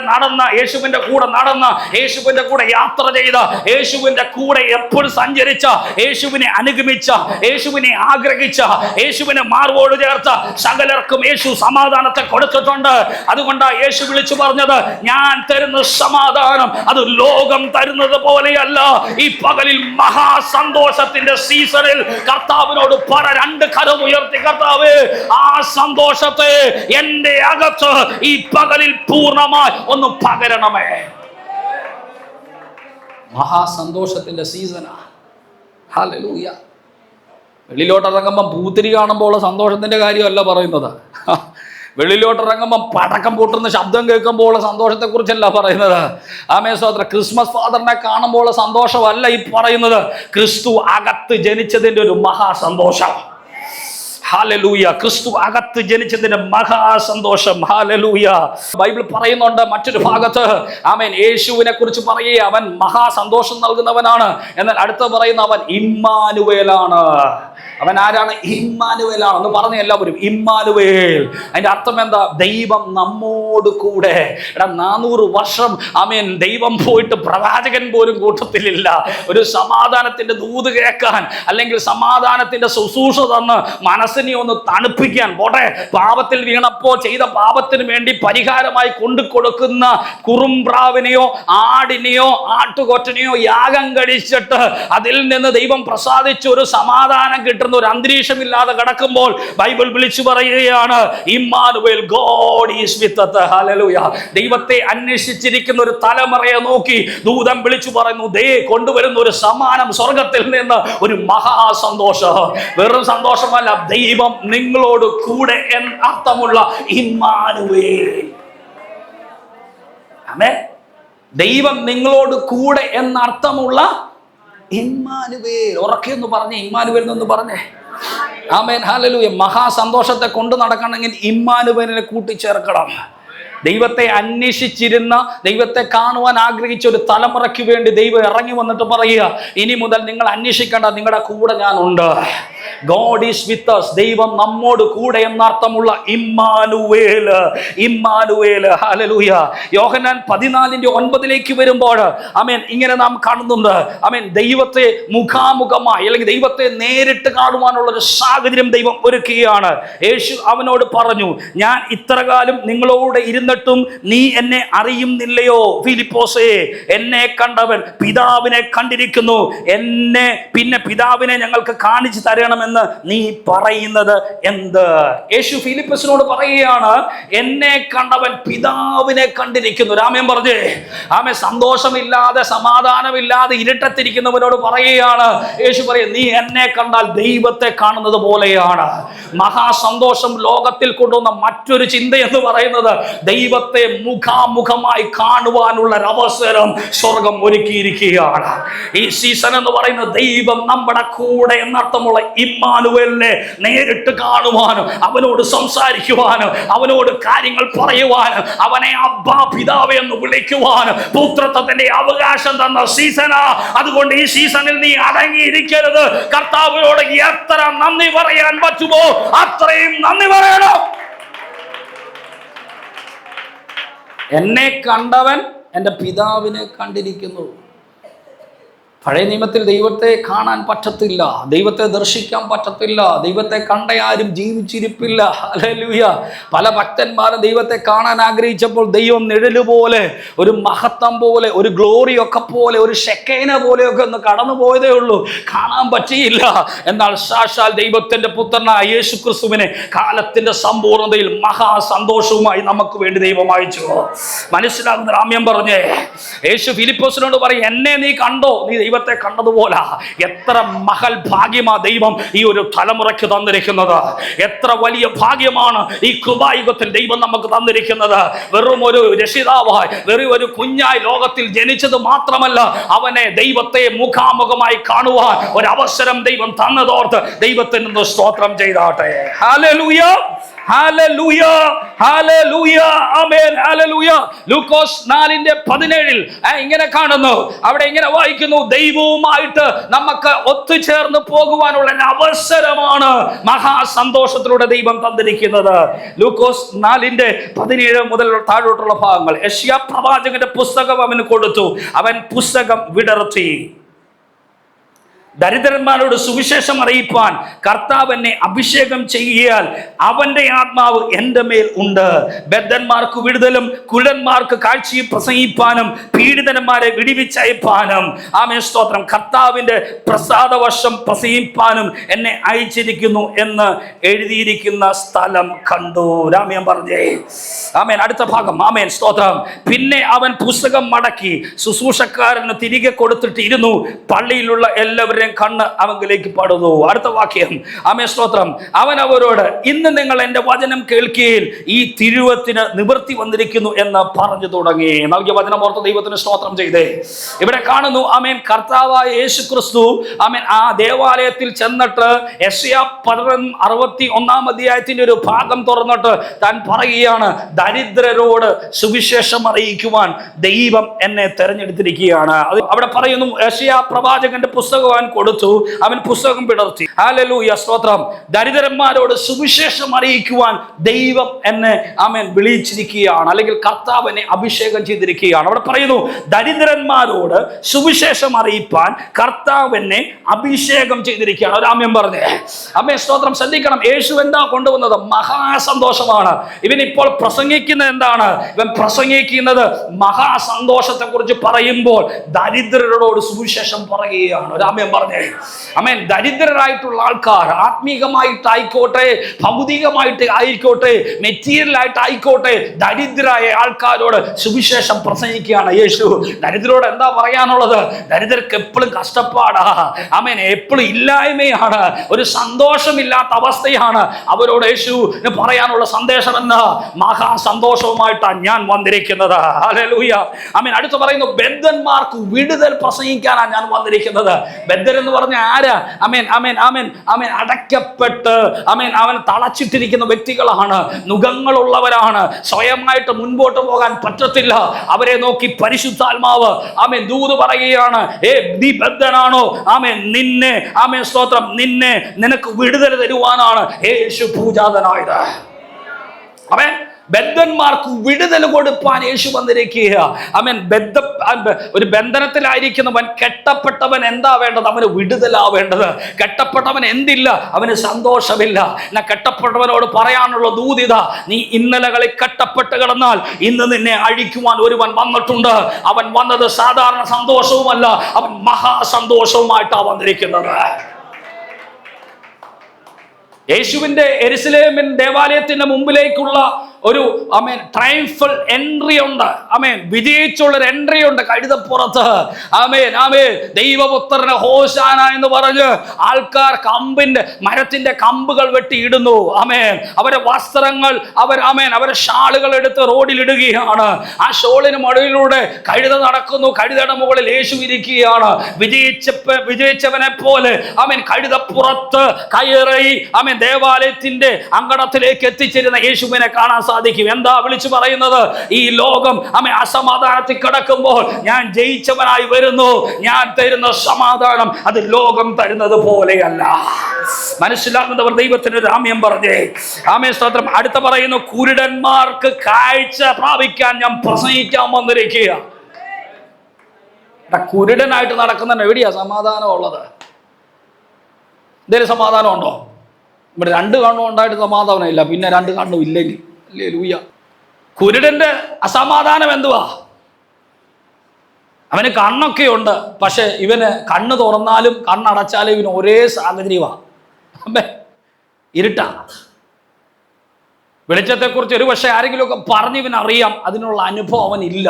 നടന്ന, യേശുവിന്റെ കൂടെ യാത്ര ചെയ്ത, യേശുവിന്റെ കൂടെ കൂടെ എപ്പോഴും സഞ്ചരിച്ച, യേശുവിനെ അനുഗമിച്ച, യേശുവിനെ ആഗ്രഹിച്ച, യേശുവിനെ മാർവോട് ചേർത്ത സകലർക്കും യേശു സമാധാനത്തെ കൊടുത്തിട്ടുണ്ട്. അതുകൊണ്ടാണ് യേശു വിളിച്ചു പറഞ്ഞത്, ഞാൻ തരുന്ന സമാധാനം അത് ലോകം തരുന്നത് പോലെയല്ല. ഈ പകലിൽ മഹാസന്തോഷത്തിന്റെ സീസണിൽ കർത്താവിനോട് പറ, രണ്ട് കരം ഉയർത്തി, കർത്താവേ, ആ സന്തോഷത്തെ എന്റെ അകത്ത് ഈ പകലിൽ പൂർണ്ണമായി ഒന്ന് പകരണമേ. മഹാസന്തോഷത്തിന്റെ സീസണാ. ഹല്ലേലൂയ. വെളിയിലോട്ടിറങ്ങുമ്പം പൂത്തിരി കാണുമ്പോൾ ഉള്ള സന്തോഷത്തിന്റെ കാര്യമല്ല പറയുന്നത്. വെളിയിലോട്ടിറങ്ങുമ്പം പടക്കം പൊട്ടുന്ന ശബ്ദം കേൾക്കുമ്പോൾ ഉള്ള സന്തോഷത്തെക്കുറിച്ചല്ല പറയുന്നത്. ആമേൻ സ്തോത്രം. ക്രിസ്മസ് ഫാദറിനെ കാണുമ്പോൾ ഉള്ള സന്തോഷമല്ല ഈ പറയുന്നത്. ക്രിസ്തു അകത്ത് ജനിച്ചതിന്റെ ഒരു മഹാസന്തോഷം. ഹല്ലേലൂയ. ക്രിസ്തു അകത്ത് ജനിച്ചതിന്റെ മഹാസന്തോഷം. ഹല്ലേലൂയ. ബൈബിൾ പറയുന്നുണ്ട് മറ്റൊരു ഭാഗത്ത്, ആമേൻ, യേശുവിനെ കുറിച്ച് പറയുക, അവൻ മഹാസന്തോഷം നൽകുന്നവനാണ്. എന്നാൽ അടുത്ത് പറയുന്ന അവൻ ഇമ്മാനുവേലാണ്. അവൻ ആരാണ്? ഇമ്മാനുവേലാണ്. എന്ന് പറഞ്ഞ എല്ലാവരും ഇമ്മാനുവേൽ. അതിന്റെ അർത്ഥം എന്താ? ദൈവം നമ്മോട് കൂടെ. 400 വർഷം ആമേൻ ദൈവം പോയിട്ട് പ്രവാചകൻ പോലും കൂട്ടത്തിലില്ല. ഒരു സമാധാനത്തിന്റെ ദൂത് കേൾക്കാൻ, അല്ലെങ്കിൽ സമാധാനത്തിന്റെ ശുശ്രൂഷ തന്ന് മനസ്സിനെ ഒന്ന് തണുപ്പിക്കാൻ, പോട്ടെ, പാപത്തിൽ വീണപ്പോൾ ചെയ്ത പാപത്തിന് വേണ്ടി പരിഹാരമായി കൊണ്ടു കൊടുക്കുന്ന കുറുംപ്രാവിനെയോ ആടിനെയോ ആട്ടുകൊറ്റനെയോ യാഗം കഴിച്ചിട്ട് അതിൽ നിന്ന് ദൈവം പ്രസാദിച്ച ഒരു സമാധാനം കിട്ടുന്ന ഒരു അന്തരീക്ഷമില്ലാതെ കിടക്കുമ്പോൾ ബൈബിൾ വിളിച്ചു പറയുകയാണ്, Immanuel, God is with us. Hallelujah. ദൈവത്തെ അന്വേഷിച്ചിരിക്കുന്ന ഒരു തലമുറയെ നോക്കി ദൂതൻ വിളിച്ചു പറയുന്നു, ദേ കൊണ്ടുവരുന്ന ഒരു സമ്മാനം സ്വർഗത്തിൽ നിന്ന്, ഒരു മഹാസന്തോഷം. വെറും സന്തോഷമല്ല, ദൈവം നിങ്ങളോട് കൂടെ എന്ന അർത്ഥമുള്ള ഇമ്മാനുവേൽ. ആമേൻ. ദൈവം നിങ്ങളോട് കൂടെ എന്ന അർത്ഥമുള്ള ഇമ്മാനുവേൽ. ഉറക്കെയൊന്ന് പറഞ്ഞേ, ഇമ്മാനുവേൽ എന്നൊന്ന് പറഞ്ഞേ. ആമേൻ. ഹല്ലേലൂയ. മഹാസന്തോഷത്തെ കൊണ്ടു നടക്കണമെങ്കിൽ ഇമ്മാനുവേലിനെ കൂട്ടിച്ചേർക്കണം. ദൈവത്തെ അന്വേഷിച്ചിരുന്ന, ദൈവത്തെ കാണുവാൻ ആഗ്രഹിച്ച ഒരു തലമുറയ്ക്ക് വേണ്ടി ദൈവം ഇറങ്ങി വന്നിട്ട് പറയുക, ഇനി മുതൽ നിങ്ങൾ അന്വേഷിക്കേണ്ട, നിങ്ങളുടെ കൂടെ ഞാനുണ്ട്. God is with us. ദൈവം നമ്മോട് കൂടെ എന്നർത്ഥമുള്ള ഇമ്മാനുവേൽ. ഇമ്മാനുവേൽ. ഹല്ലേലൂയ. യോഹന്നാൻ 14:9 വരുമ്പോൾ ആമേൻ ഇങ്ങനെ നാം കാണുന്നുണ്ട്. ആമേൻ. ദൈവത്തെ മുഖാമുഖമായി, അല്ലെങ്കിൽ ദൈവത്തെ നേരിട്ട് കാണുവാനുള്ള ഒരു സാഹചര്യം ദൈവം ഒരുക്കുകയാണ്. യേശു അവനോട് പറഞ്ഞു, ഞാൻ ഇത്രകാലം നിങ്ങളോട് ഇരുന്നിട്ടും നീ എന്നെ അറിയുന്നില്ലയോ ഫിലിപ്പോസേ? എന്നെ കണ്ടവൻ പിതാവിനെ കണ്ടിരിക്കുന്നു. എന്നെ പിന്നെ പിതാവിനെ ഞങ്ങൾക്ക് കാണിച്ചു തരണമെന്ന് നീ പറയുന്നത് എന്ത്? യേശു ഫിലിപ്പോസിനോട് പറയുകയാണ്, എന്നെ കണ്ടവൻ പിതാവിനെ കണ്ടിരിക്കുന്നു. രാമൻ പറഞ്ഞേ, ആമേ, സന്തോഷമില്ലാതെ സമാധാനമില്ലാതെ ഇരുട്ടത്തിരിക്കുന്നവനോട് പറയുകയാണ് യേശു പറയും, നീ എന്നെ കണ്ടാൽ ദൈവത്തെ കാണുന്നത് പോലെയാണ്. മഹാസന്തോഷം ലോകത്തിൽ കൊണ്ടുവന്ന മറ്റൊരു ചിന്ത എന്ന് പറയുന്നത്, ദൈവത്തെ മുഖാമുഖമായി കാണുവാനുള്ള ഒരു അവസരം സ്വർഗം ഒരുക്കിയിരിക്കുകയാണ്. ഈ സീസൺ എന്ന് പറയുന്നത് ദൈവം നമ്മുടെ കൂടെ എന്നർത്ഥമുള്ള ഇമ്മാനുവേലിനെ നേരിട്ട് കാണുവാനും, അവനോട് സംസാരിക്കുവാനും, അവനോട് കാര്യങ്ങൾ പറയുവാനും, അവനെ അബ്ബാ പിതാവേ എന്ന് വിളിക്കുവാനും പുത്രത്വത്തിന്റെ അവകാശം തന്ന സീസണാ. അതുകൊണ്ട് ഈ സീസണിൽ നീ അടങ്ങിയിരിക്കരുത്. കർത്താവിനോട് എത്ര നന്ദി പറയാൻ പറ്റുമോ അത്രയും നന്ദി പറയണം. എന്നെ കണ്ടവൻ എൻ്റെ പിതാവിനെ കണ്ടിരിക്കുന്നു. പഴയ നിയമത്തിൽ ദൈവത്തെ കാണാൻ പറ്റത്തില്ല, ദൈവത്തെ ദർശിക്കാൻ പറ്റത്തില്ല, ദൈവത്തെ കണ്ട ആരും ജീവിച്ചിരിപ്പില്ല. ഹല്ലേലൂയ. പല ഭക്തന്മാരും ദൈവത്തെ കാണാൻ ആഗ്രഹിച്ചപ്പോൾ ദൈവം നിഴല് പോലെ, ഒരു മഹത്വം പോലെ, ഒരു ഗ്ലോറി ഒക്കെ പോലെ, ഒരു ഷെക്കേന പോലെയൊക്കെ ഒന്ന് കടന്നു പോയതേ ഉള്ളൂ, കാണാൻ പറ്റിയില്ല. എന്നാൽ സാക്ഷാൽ ദൈവത്തിന്റെ പുത്രനായ യേശു ക്രിസ്തുവിനെ കാലത്തിന്റെ സമ്പൂർണ്ണതയിൽ മഹാസന്തോഷവുമായി നമുക്ക് വേണ്ടി ദൈവം അയച്ചു. മനസ്സിലാകുന്ന രാമ്യം പറഞ്ഞേ. യേശു ഫിലിപ്പോസിനോട് പറയും, എന്നെ നീ കണ്ടോ? നീ ദൈവത്തെ കണ്ടതുപോലെ. എത്ര മഹൽ ഭാഗ്യമാ ദൈവം ഈ ഒരു തലമുറയ്ക്ക് തന്നിരിക്കുന്നത്. എത്ര വലിയ ഭാഗ്യമാണ് ഈ കൃപായുഗത്തിൽ ദൈവം നമുക്ക് തന്നിരിക്കുന്നത്. വെറും ഒരു രക്ഷിതാവായി, വെറും ഒരു കുഞ്ഞായി ലോകത്തിൽ ജനിച്ചത് മാത്രമല്ല, അവനെ ദൈവത്തെ മുഖാമുഖമായി കാണുവാൻ ഒരു അവസരം ദൈവം തന്നതോർത്ത് ദൈവത്തിന് നിന്ന് സ്തോത്രം ചെയ്താട്ടെ. ഹല്ലേലൂയ. ഹല്ലേലൂയ. ഹല്ലേലൂയ. ആമേൻ. ഹല്ലേലൂയ. ലൂക്കോസ് 4:17 ഇങ്ങനെ കാണുന്നു. അവിടെ ഇങ്ങനെ വായിക്കുന്നു, ദൈവവുമായിട്ട് നമുക്ക് ഒത്തുചേർന്ന് പോകുവാനുള്ള അവസരമാണ് മഹാസന്തോഷത്തിലൂടെ ദൈവം തന്നിരിക്കുന്നത്. ലൂക്കോസ് 4:17 മുതൽ താഴോട്ടുള്ള ഭാഗങ്ങൾ. യെശയ്യാ പ്രവാചകന്റെ പുസ്തകം അവന് കൊടുത്തു. അവൻ പുസ്തകം വിടർത്തി. ദരിദ്രന്മാരോട് സുവിശേഷം അറിയിപ്പാൻ കർത്താവ് എന്നെ അഭിഷേകം ചെയ്യാൽ അവന്റെ ആത്മാവ് എൻ്റെ മേൽ ഉണ്ട്. ബദ്ധന്മാർക്ക് വിടുതലും കുരുടന്മാർക്ക് കാഴ്ചയും പ്രസംഗിപ്പാനും പീഡിതന്മാരെ വിടിവിച്ചയപ്പാനും. ആമേൻ, സ്തോത്രം. കർത്താവിന്റെ പ്രസാദവർഷം പ്രസംഗിപ്പാനും എന്നെ അയച്ചിരിക്കുന്നു എന്ന് എഴുതിയിരിക്കുന്ന സ്ഥലം കണ്ടു. രാമൻ പറഞ്ഞേ ആമേൻ. അടുത്ത ഭാഗം. ആമേൻ, സ്തോത്രം. പിന്നെ അവൻ പുസ്തകം മടക്കി ശുശ്രൂഷക്കാരന് തിരികെ കൊടുത്തിട്ട് ഇരുന്നു. പള്ളിയിലുള്ള എല്ലാവരെയും കണ്ണ് അവങ്കിലേക്ക് പടുന്നു. അടുത്ത വാക്യം. ആമേൻ, സ്തോത്രം. അവൻ അവരോട്, ഇന്ന് നിങ്ങൾ എൻ്റെ വചനം കേൾക്കുകയിൽ ഈ തിരുവത്തിന് നിവൃത്തി വന്നിരിക്കുന്നു എന്ന് പറഞ്ഞു തുടങ്ങി. നൽകിയ വചനം ഓർത്ത് ദൈവത്തിന് സ്തോത്രം ചെയ്തേ. ഇവിടെ കാണുന്നു, ആമേൻ, കർത്താവായ യേശു ക്രിസ്തു ആമേൻ ആ ദേവാലയത്തിൽ ചെന്നിട്ട് യെശയ്യാ 61 അധ്യായത്തിന്റെ ഒരു ഭാഗം തുറന്നിട്ട് താൻ പറയുകയാണ്, ദരിദ്രരോട് സുവിശേഷം അറിയിക്കുവാൻ ദൈവം എന്നെ തെരഞ്ഞെടുത്തിരിക്കുകയാണ്. അവിടെ പറയുന്നു, യെശയ്യാ പ്രവാചകന്റെ പുസ്തകം അവൻ കൊടുത്തു, അവൻ പുസ്തകം പിളർത്തി. ഹല്ലേലൂയ, സ്തോത്രം. ദരിദ്രന്മാരോട് സുവിശേഷം അറിയിക്കുവാൻ ദൈവം എന്നെ ആമേൻ വിളിച്ചിരിക്കുകയാണ്, അല്ലെങ്കിൽ കർത്താവ് എന്നെ അഭിഷേകം ചെയ്തിരിക്കുകയാണ്. അവിടെ പറയുന്നു, ദരിദ്രന്മാരോട് സുവിശേഷം അറിയിപ്പാൻ കർത്താവ് എന്നെ അഭിഷേകം ചെയ്തിരിക്കുകയാണ്. ഒരു ആമേൻ പറഞ്ഞേ. ആമേൻ, സ്തോത്രം. ശ്രദ്ധിക്കണം, യേശു എന്താ കൊണ്ടുവന്നത്? മഹാസന്തോഷമാണ്. ഇവൻ ഇപ്പോൾ പ്രസംഗിക്കുന്നത് എന്താണ്? ഇവൻ പ്രസംഗിക്കുന്നത് മഹാസന്തോഷത്തെ കുറിച്ച് പറയുമ്പോൾ ദരിദ്രരോട് സുവിശേഷം പറയുകയാണ്. ഒരു ആമേൻ പറഞ്ഞേ. ആമേൻ. ദരിദ്രരായിട്ടുള്ള ആൾക്കാർ ആത്മീകമായിട്ടായിക്കോട്ടെ, ഭൗതികമായിട്ട് ആയിക്കോട്ടെ, മെറ്റീരിയൽ ആയിട്ട് ആയിക്കോട്ടെ, ദരിദ്രരായ ആൾക്കാരോട് സുവിശേഷം പ്രസംഗിക്കുകയാണ് യേശു. ദരിദ്രരോട് എന്താ പറയാനുള്ളത്? ദരിദ്രർക്ക് എപ്പോഴും കഷ്ടപ്പാടാ. ആമേൻ. എപ്പോഴും ഇല്ലായ്മയാണ്, ഒരു സന്തോഷമില്ലാത്ത അവസ്ഥയാണ്. അവരോട് യേശുവിന് പറയാനുള്ള സന്ദേശം എന്താ? മഹാസന്തോഷവുമായിട്ടാണ് ഞാൻ വന്നിരിക്കുന്നത്. ഹല്ലേലൂയ, ആമേൻ. അടുത്ത് പറയുന്നു, ബദ്ധന്മാർക്ക് വിടുതൽ പ്രസംഗിക്കാനാണ് ഞാൻ വന്നിരിക്കുന്നത്. ബദ്ധൻ എന്ന് പറഞ്ഞ ആരാ? ആമേൻ, ആമേൻ, ആമേൻ, ആമേൻ. അടയ്ക്കപ്പെട്ട് ആമേൻ അവൻ തളച്ചിട്ടിരിക്കുന്ന വ്യക്തികളാണ്, നുഖങ്ങളുള്ളവരാണ്, സ്വയമായിട്ട് മുൻപോട്ട് പോകാൻ പറ്റത്തില്ല. അവരെ നോക്കി പരിശുദ്ധാത്മാവ് ആമേൻ ദൂത് പറയുകയാണ്, നീ ബദ്ധനാണോ? ആമേൻ, നിന്നെ ആമേൻ, സ്തോത്രം, നിനക്ക് വിടുതൽ തരുവാനാണ് യേശു പൂജാതനായത്. ആമേൻ. ബദ്ധന്മാർക്ക് വിടുതൽ കൊടുപ്പാൻ യേശു വന്നിരിക്കുക. ആമേൻ. ഒരു ബന്ധനത്തിലായിരിക്കുന്നവൻ, കെട്ടപ്പെട്ടവൻ എന്താ വേണ്ടത്? അവന് വിടുതലാവേണ്ടത്. കെട്ടപ്പെട്ടവൻ എന്തില്ല? അവന് സന്തോഷമില്ല. എന്നാ കെട്ടപ്പെട്ടവനോട് പറയാനുള്ള ദൂതിത, നീ ഇന്നലകളിൽ കെട്ടപ്പെട്ട് കിടന്നാൽ ഇന്ന് നിന്നെ അഴിക്കുവാൻ ഒരുവൻ വന്നിട്ടുണ്ട്. അവൻ വന്നത് സാധാരണ സന്തോഷവുമല്ല, അവൻ മഹാസന്തോഷവുമായിട്ടാണ് വന്നിരിക്കുന്നത്. യേശുവിന്റെ യെരുശലേമിൻ ദേവാലയത്തിന്റെ മുമ്പിലേക്കുള്ള ഒരു ആമേൻ ട്രയംഫൽ എൻട്രി ഉണ്ട്. ആമേൻ. വിജയിച്ചുള്ളൊരു എൻട്രി ഉണ്ട് കഴുതപ്പുറത്ത്. ആമേൻ, ആമേൻ. ദൈവപുത്രന് ഹോശാന എന്ന് പറഞ്ഞ് ആൾക്കാർ മരത്തിന്റെ കമ്പുകൾ വെട്ടിയിടുന്നു. ആമേൻ. അവരെ വസ്ത്രങ്ങൾ അവരെ ഷാളുകൾ എടുത്ത് റോഡിലിടുകയാണ്. ആ ഷോളിന് മുകളിലൂടെ കഴുത നടക്കുന്നു. കഴുതയുടെ മുകളിൽ യേശു ഇരിക്കുകയാണ്. വിജയിച്ചവനെ പോലെ ആമേൻ കഴുതപ്പുറത്ത് കയറി ആമേൻ ദേവാലയത്തിന്റെ അങ്കണത്തിലേക്ക് എത്തിച്ചേരുന്ന യേശുവിനെ കാണാൻ സാധിക്കും. എന്താ വിളിച്ചു പറയുന്നത്? ഈ ലോകം അസമാധാനത്തിൽ കിടക്കുമ്പോൾ ഞാൻ ജയിച്ചവനായി വരുന്നു. ഞാൻ തരുന്ന സമാധാനം അത് ലോകം തരുന്നത് പോലെയല്ല. മനസ്സിലാകുന്നവർ ദൈവത്തിന് രാമ്യം പറഞ്ഞേ. ആമേൻ, സ്തോത്രം. അടുത്ത പറയുന്നു, കുരുടന്മാർക്ക് കാഴ്ച പ്രാപിക്കാൻ ഞാൻ പ്രസംഗിക്കാൻ വന്നിരിക്കുക. കുരുടനായിട്ട് നടക്കുന്ന എവിടെയാ സമാധാനം ഉള്ളത്? എന്തേലും സമാധാനം ഉണ്ടോ? ഇവിടെ 2 കണ്ണും ഉണ്ടായിട്ട് സമാധാനം ഇല്ല, പിന്നെ 2 കണ്ണും ഇല്ലെങ്കിൽ. ഹല്ലേലൂയ. കുരുടന്റെ അസമാധാനം എന്തുവാ? അവന് കണ്ണൊക്കെ ഉണ്ട്, പക്ഷെ ഇവന് കണ്ണ് തുറന്നാലും കണ്ണടച്ചാലും ഇവന് ഒരേ സാഹചര്യമാണ്. ഇരുട്ടാ. വെളിച്ചത്തെക്കുറിച്ച് ഒരു പക്ഷേ ആരെങ്കിലുമൊക്കെ പറഞ്ഞ് ഇവനറിയാം, അതിനുള്ള അനുഭവം അവനില്ല.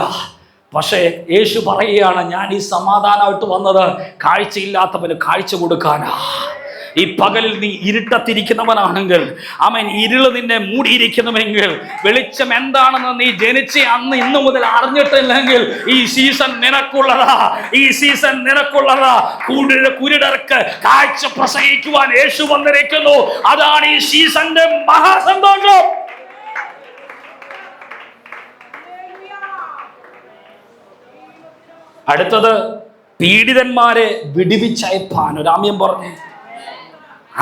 പക്ഷേ യേശു പറയുകയാണ്, ഞാൻ ഈ സമാധാനമായിട്ട് വന്നത് കാഴ്ചയില്ലാത്തവന് കാഴ്ച കൊടുക്കാനാ. ഈ പകലിൽ നീ ഇരുട്ടത്തിരിക്കുന്നവനാണെങ്കിൽ, ആമേൻ, ഇരുള് നിന്നെ മൂടിയിരിക്കുന്നുവെങ്കിൽ, വെളിച്ചം എന്താണെന്ന് നീ ജനിച്ച അന്ന് ഇന്നു മുതൽ അറിഞ്ഞിട്ടില്ലെങ്കിൽ ഈ സീസൺ നിനക്കുള്ളതാ. ഈ സീസൺ നിനക്കുള്ളതാ. കുരുടർക്ക് കാഴ്ച പ്രസംഗിക്കുവാൻ യേശു വന്നിരിക്കുന്നു. അതാണ് ഈ സീസണിന്റെ മഹാസന്തോഷം. അടുത്തത്, പീഡിതന്മാരെ വിടുവിച്ചയപ്പാൻ. ഒരാമ്യം പറഞ്ഞേ.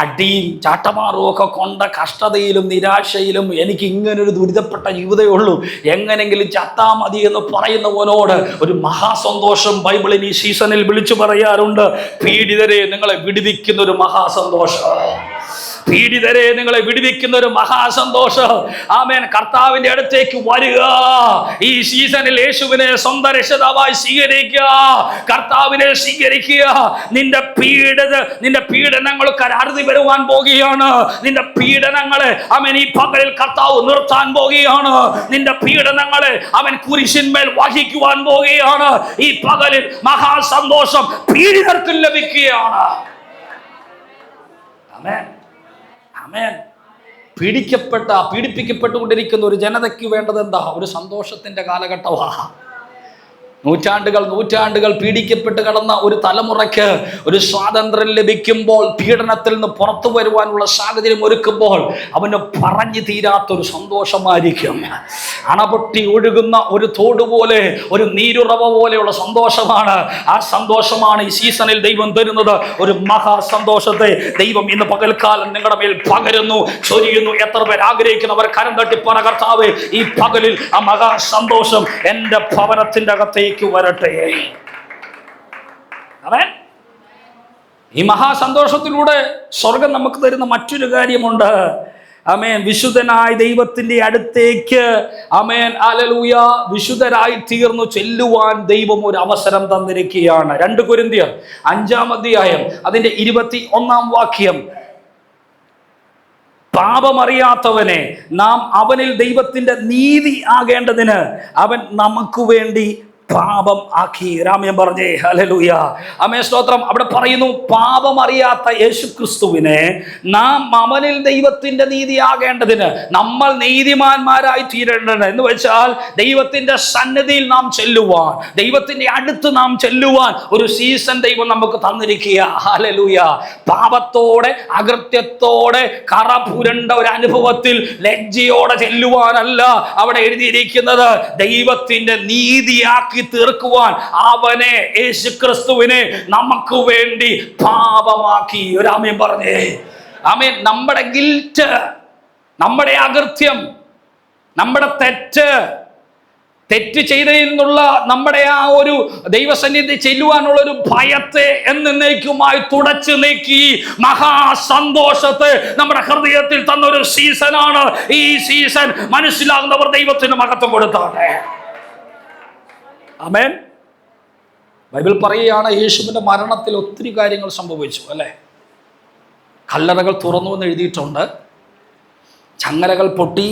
അടിയും ചാട്ടമാറും ഒക്കെ കൊണ്ട കഷ്ടതയിലും നിരാശയിലും എനിക്ക് ഇങ്ങനൊരു ദുരിതപ്പെട്ട ജീവിതമേ ഉള്ളൂ, എങ്ങനെങ്കിലും ചത്താ മതി എന്ന് പറയുന്നവനോട് ഒരു മഹാസന്തോഷം ബൈബിളിൽ ഈ സീസണിൽ വിളിച്ചു പറയാറുണ്ട്. പീഡിതരെ നിങ്ങളെ വിടുവിക്കുന്ന ഒരു മഹാസന്തോഷം, പീഡിതരെ നിങ്ങളെ വിടുവിക്കുന്ന ഒരു മഹാസന്തോഷം. ആമേൻ. കർത്താവിന്റെ അടുത്തേക്ക് വരിക. ഈ സീസണിൽ യേശുവിനെ സ്വന്തം രക്ഷിതാവായി സ്വീകരിക്കുക, കർത്താവിനെ സ്വീകരിക്കുക. നിന്റെ പീഡനങ്ങൾക്ക് അറുതി വരുവാൻ പോകുകയാണ്. നിന്റെ പീഡനങ്ങളെ അവൻ ഈ പകലിൽ കർത്താവ് നിർത്താൻ പോകുകയാണ്. നിന്റെ പീഡനങ്ങളെ അവൻ കുരിശിന്മേൽ വഹിക്കുവാൻ പോകുകയാണ്. ഈ പകലിൽ മഹാസന്തോഷം പീഡിതർക്ക് ലഭിക്കുകയാണ്. ആമേൻ. ആമേൻ. പീഡിപ്പിക്കപ്പെട്ടുകൊണ്ടിരിക്കുന്ന ഒരു ജനതയ്ക്ക് വേണ്ടത് എന്താ? ഒരു സന്തോഷത്തിന്റെ കാലഘട്ടമാണ്. നൂറ്റാണ്ടുകൾ പീഡിക്കപ്പെട്ട് കിടന്ന ഒരു തലമുറയ്ക്ക് ഒരു സ്വാതന്ത്ര്യം ലഭിക്കുമ്പോൾ, പീഡനത്തിൽ നിന്ന് പുറത്തു വരുവാനുള്ള സാഹചര്യം ഒരുക്കുമ്പോൾ അവന് പറഞ്ഞു തീരാത്തൊരു സന്തോഷമായിരിക്കും. അണപൊട്ടി ഒഴുകുന്ന ഒരു തോട് പോലെ, ഒരു നീരുറവ പോലെയുള്ള സന്തോഷമാണ്. ആ സന്തോഷമാണ് ഈ സീസണിൽ ദൈവം തരുന്നത്. ഒരു മഹാസന്തോഷത്തെ ദൈവം ഇന്ന് പകൽക്കാലം നിങ്ങളുടെ മേൽ പകരുന്നു, ചൊരിയുന്നു. എത്ര പേർ ആഗ്രഹിക്കുന്നവർ കരം തട്ടി പറ, കർത്താവേ, ഈ പകലിൽ ആ മഹാസന്തോഷം എൻ്റെ ഭവനത്തിൻ്റെ അകത്തേക്ക് വരട്ടെ. ആമേൻ. ഈ മഹാസന്തോഷത്തിലൂടെ സ്വർഗം നമുക്ക് തരുന്ന മറ്റൊരു കാര്യമുണ്ട്. ആമേൻ. വിശുദ്ധനായ ദൈവത്തിന്റെ അടുത്തേക്ക്, ആമേൻ, ഹല്ലേലൂയ, വിശുദ്ധരായി തീർന്നു ചെല്ലുവാൻ ദൈവം ഒരു അവസരം തന്നിരിക്കുകയാണ്. 2 കൊരിന്ത്യർ 5-ാം അധ്യായം അതിന്റെ 21-ാം വാക്യം. പാപമറിയാത്തവനെ നാം അവനിൽ ദൈവത്തിന്റെ നീതി ആകേണ്ടതിന് അവൻ നമുക്ക് വേണ്ടി പാപം ആക്കി. രാമ്യം പറഞ്ഞേ ഹല്ലേലൂയ. ആമേൻ, സ്തോത്രം. അവിടെ പറയുന്നു, പാപം അറിയാത്ത യേശു ക്രിസ്തുവിനെ നാം അവനിൽ ദൈവത്തിന്റെ നീതിയാകേണ്ടതിന്, നമ്മൾ നീതിമാന്മാരായി തീരേണ്ടത് എന്ന് വെച്ചാൽ ദൈവത്തിന്റെ സന്നിധിയിൽ നാം ചെല്ലുവാൻ, ദൈവത്തിന്റെ അടുത്ത് നാം ചെല്ലുവാൻ ഒരു സീസൺ ദൈവം നമുക്ക് തന്നിരിക്കുക. ഹല്ലേലൂയ. പാപത്തോടെ, അകൃത്യത്തോടെ, കറ പുരണ്ട ഒരു അനുഭവത്തിൽ ലജ്ജയോടെ ചെല്ലുവാനല്ല അവിടെ എഴുതിയിരിക്കുന്നത്. ദൈവത്തിന്റെ നീതിയാക്കി തീർക്കുവാൻ അവനെ, യേശു ക്രിസ്തുവിനെ നമുക്ക് വേണ്ടി പാപമാക്കി. ഒരു ആമേൻ പറഞ്ഞേ. ആമേൻ. നമ്മുടെ ഗിൽറ്റ്, നമ്മുടെ അകൃത്യം, നമ്മുടെ തെറ്റ് ചെയ്തതിൽ നിന്നുള്ള നമ്മുടെ ആ ഒരു ദൈവസന്നിധി ചെല്ലുവാനുള്ള ഒരു ഭയത്തെ എന്നേക്കുമായി തുടച്ചു നീക്കി മഹാസന്തോഷത്തെ നമ്മുടെ ഹൃദയത്തിൽ തന്നൊരു സീസണാണ് ഈ സീസൺ. മനസ്സിലാകുന്നവർ ദൈവത്തിന് മഹത്വം കൊടുത്താണ്. ആമേൻ. ബൈബിൾ പറയുകയാണ്, യേശുവിൻ്റെ മരണത്തിൽ ഒത്തിരി കാര്യങ്ങൾ സംഭവിച്ചു, അല്ലേ? കല്ലറകൾ തുറന്നു എന്ന് എഴുതിയിട്ടുണ്ട്. ചങ്ങലകൾ പൊട്ടി,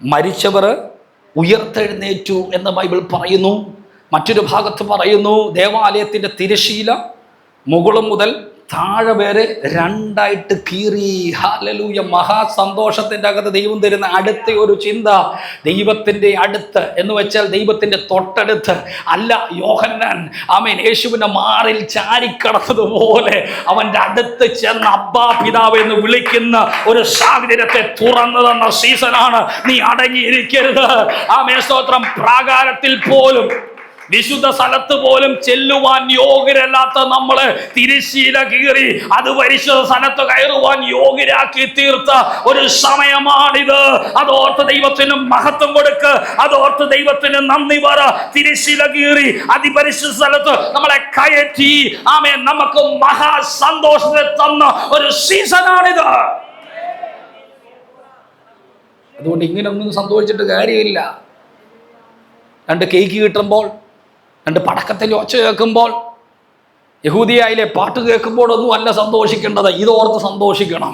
മരിച്ചവർ ഉയർത്തെഴുന്നേറ്റു എന്ന് ബൈബിൾ പറയുന്നു. മറ്റൊരു ഭാഗത്ത് പറയുന്നു, ദേവാലയത്തിൻ്റെ തിരശീല മുകളിൽ മുതൽ താഴെ വരെ 2ആയിട്ട് കീറി. ഹല്ലേലൂയ. മഹാസന്തോഷത്തിൻ്റെ അകത്ത് ദൈവം തരുന്ന അടുത്ത ഒരു ചിന്ത, ദൈവത്തിൻ്റെ അടുത്ത് എന്ന് വെച്ചാൽ ദൈവത്തിൻ്റെ തൊട്ടടുത്ത് അല്ല. യോഹന്നാൻ, ആമേൻ, യേശുവിൻ്റെ മാറിൽ ചാരിക്കടന്നതുപോലെ അവൻ്റെ അടുത്ത് ചെന്ന് അബ്ബാ പിതാവ് എന്ന് വിളിക്കുന്ന ഒരു സാഹചര്യത്തെ തുറന്നു തന്ന സീസണാണ്. നീ അടങ്ങിയിരിക്കരുത്. ആമേൻ, സ്തോത്രം. പ്രാകാരത്തിൽ പോലും, വിശുദ്ധ സ്ഥലത്ത് പോലും ചെല്ലുവാൻ യോഗ്യരല്ലാത്ത നമ്മളെ തിരശ്ശീല കീറി അത് പരിശുദ്ധ സ്ഥലത്ത് കയറുവാൻ യോഗ്യരാക്കി തീർത്ത ഒരു സമയമാണിത്. അതോർത്ത് ദൈവത്തിന് മഹത്വം കൊടുക്ക്, അതോർത്ത് ദൈവത്തിന് നന്ദി പറ. തിരശ്ശീല കീറി അതിപരിശുദ്ധ സ്ഥലത്ത് നമ്മളെ കയറ്റി, ആമേൻ, നമുക്ക് മഹാസന്തോഷത്തെ തന്ന ഒരു സീസണാണിത്. അതുകൊണ്ട് ഇങ്ങനൊന്നും സംഭവിച്ചിട്ട് കാര്യമില്ല. 2 കേക്ക് കിട്ടുമ്പോൾ, 2 പടക്കത്തിൽ ഒച്ച കേൾക്കുമ്പോൾ, യഹൂദിയായിലെ പാട്ട് കേൾക്കുമ്പോഴൊന്നും അല്ല സന്തോഷിക്കേണ്ടത്. ഇതോർത്ത് സന്തോഷിക്കണം.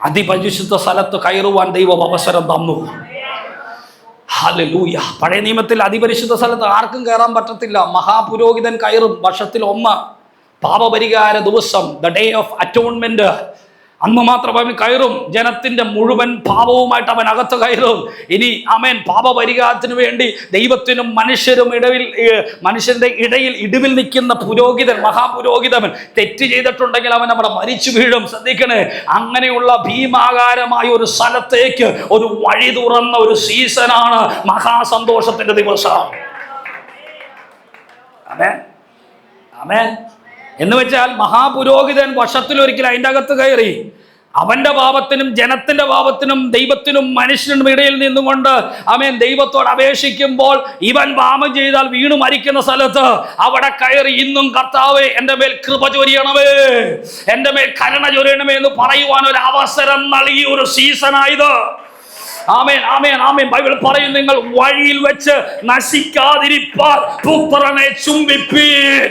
അതിപരിശുദ്ധ സ്ഥലത്ത് കയറുവാൻ ദൈവം അവസരം തന്നു. ഹല്ലേലൂയ. പഴയ നിയമത്തിൽ അതിപരിശുദ്ധ സ്ഥലത്ത് ആർക്കും കയറാൻ പറ്റത്തില്ല. മഹാപുരോഹിതൻ കയറും. വർഷത്തിൽ 1 പാപപരിഹാര ദിവസം, ദ ഡേ ഓഫ് അറ്റോൺമെന്റ്, അന്ന് മാത്രം അവൻ കയറും. ജനത്തിന്റെ മുഴുവൻ പാപവുമായിട്ട് അവൻ അകത്ത് കയറും. ഇനി ആമേൻ, പാപപരിഹാരത്തിന് വേണ്ടി ദൈവത്തിനും മനുഷ്യന്റെ ഇടയിൽ ഇടിവിൽ നിൽക്കുന്ന പുരോഹിതൻ, മഹാപുരോഹിതൻ തെറ്റ് ചെയ്തിട്ടുണ്ടെങ്കിൽ അവൻ അവിടെ മരിച്ചു വീഴും. ശ്രദ്ധിക്കണേ. അങ്ങനെയുള്ള ഭീമാകാരമായ ഒരു സ്ഥലത്തേക്ക് ഒരു വഴി തുറന്ന ഒരു സീസണാണ് മഹാസന്തോഷത്തിന്റെ ദിവസം. ആമേൻ, ആമേൻ. എന്ന് വെച്ചാൽ മഹാപുരോഹിതൻ വർഷത്തിലൊരിക്കൽ അതിൻ്റെ അകത്ത് കയറി അവന്റെ പാപത്തിനും ജനത്തിന്റെ പാപത്തിനും ദൈവത്തിനും മനുഷ്യനും ഇടയിൽ നിന്നുകൊണ്ട് ആമേൻ ദൈവത്തോട് അപേക്ഷിക്കുമ്പോൾ ഇവൻ പാപം ചെയ്താൽ വീണു മരിക്കുന്ന സ്ഥലത്ത് അവിടെ കയറി ഇന്നും കർത്താവേ എൻ്റെ മേൽ കൃപ ചൊരിയണമേ, എൻ്റെ മേൽ കരുണ ചൊരിയണമേ എന്ന് പറയുവാൻ ഒരു അവസരം നൽകിയ ഒരു സീസണായത്. ആമേൻ ആമേൻ ആമേൻ. ബൈബിൾ പറയും, നിങ്ങൾ വഴിയിൽ വെച്ച് നശിക്കാതിരിപ്പാൻ പുത്രനെ ചുംബിപ്പീൻ.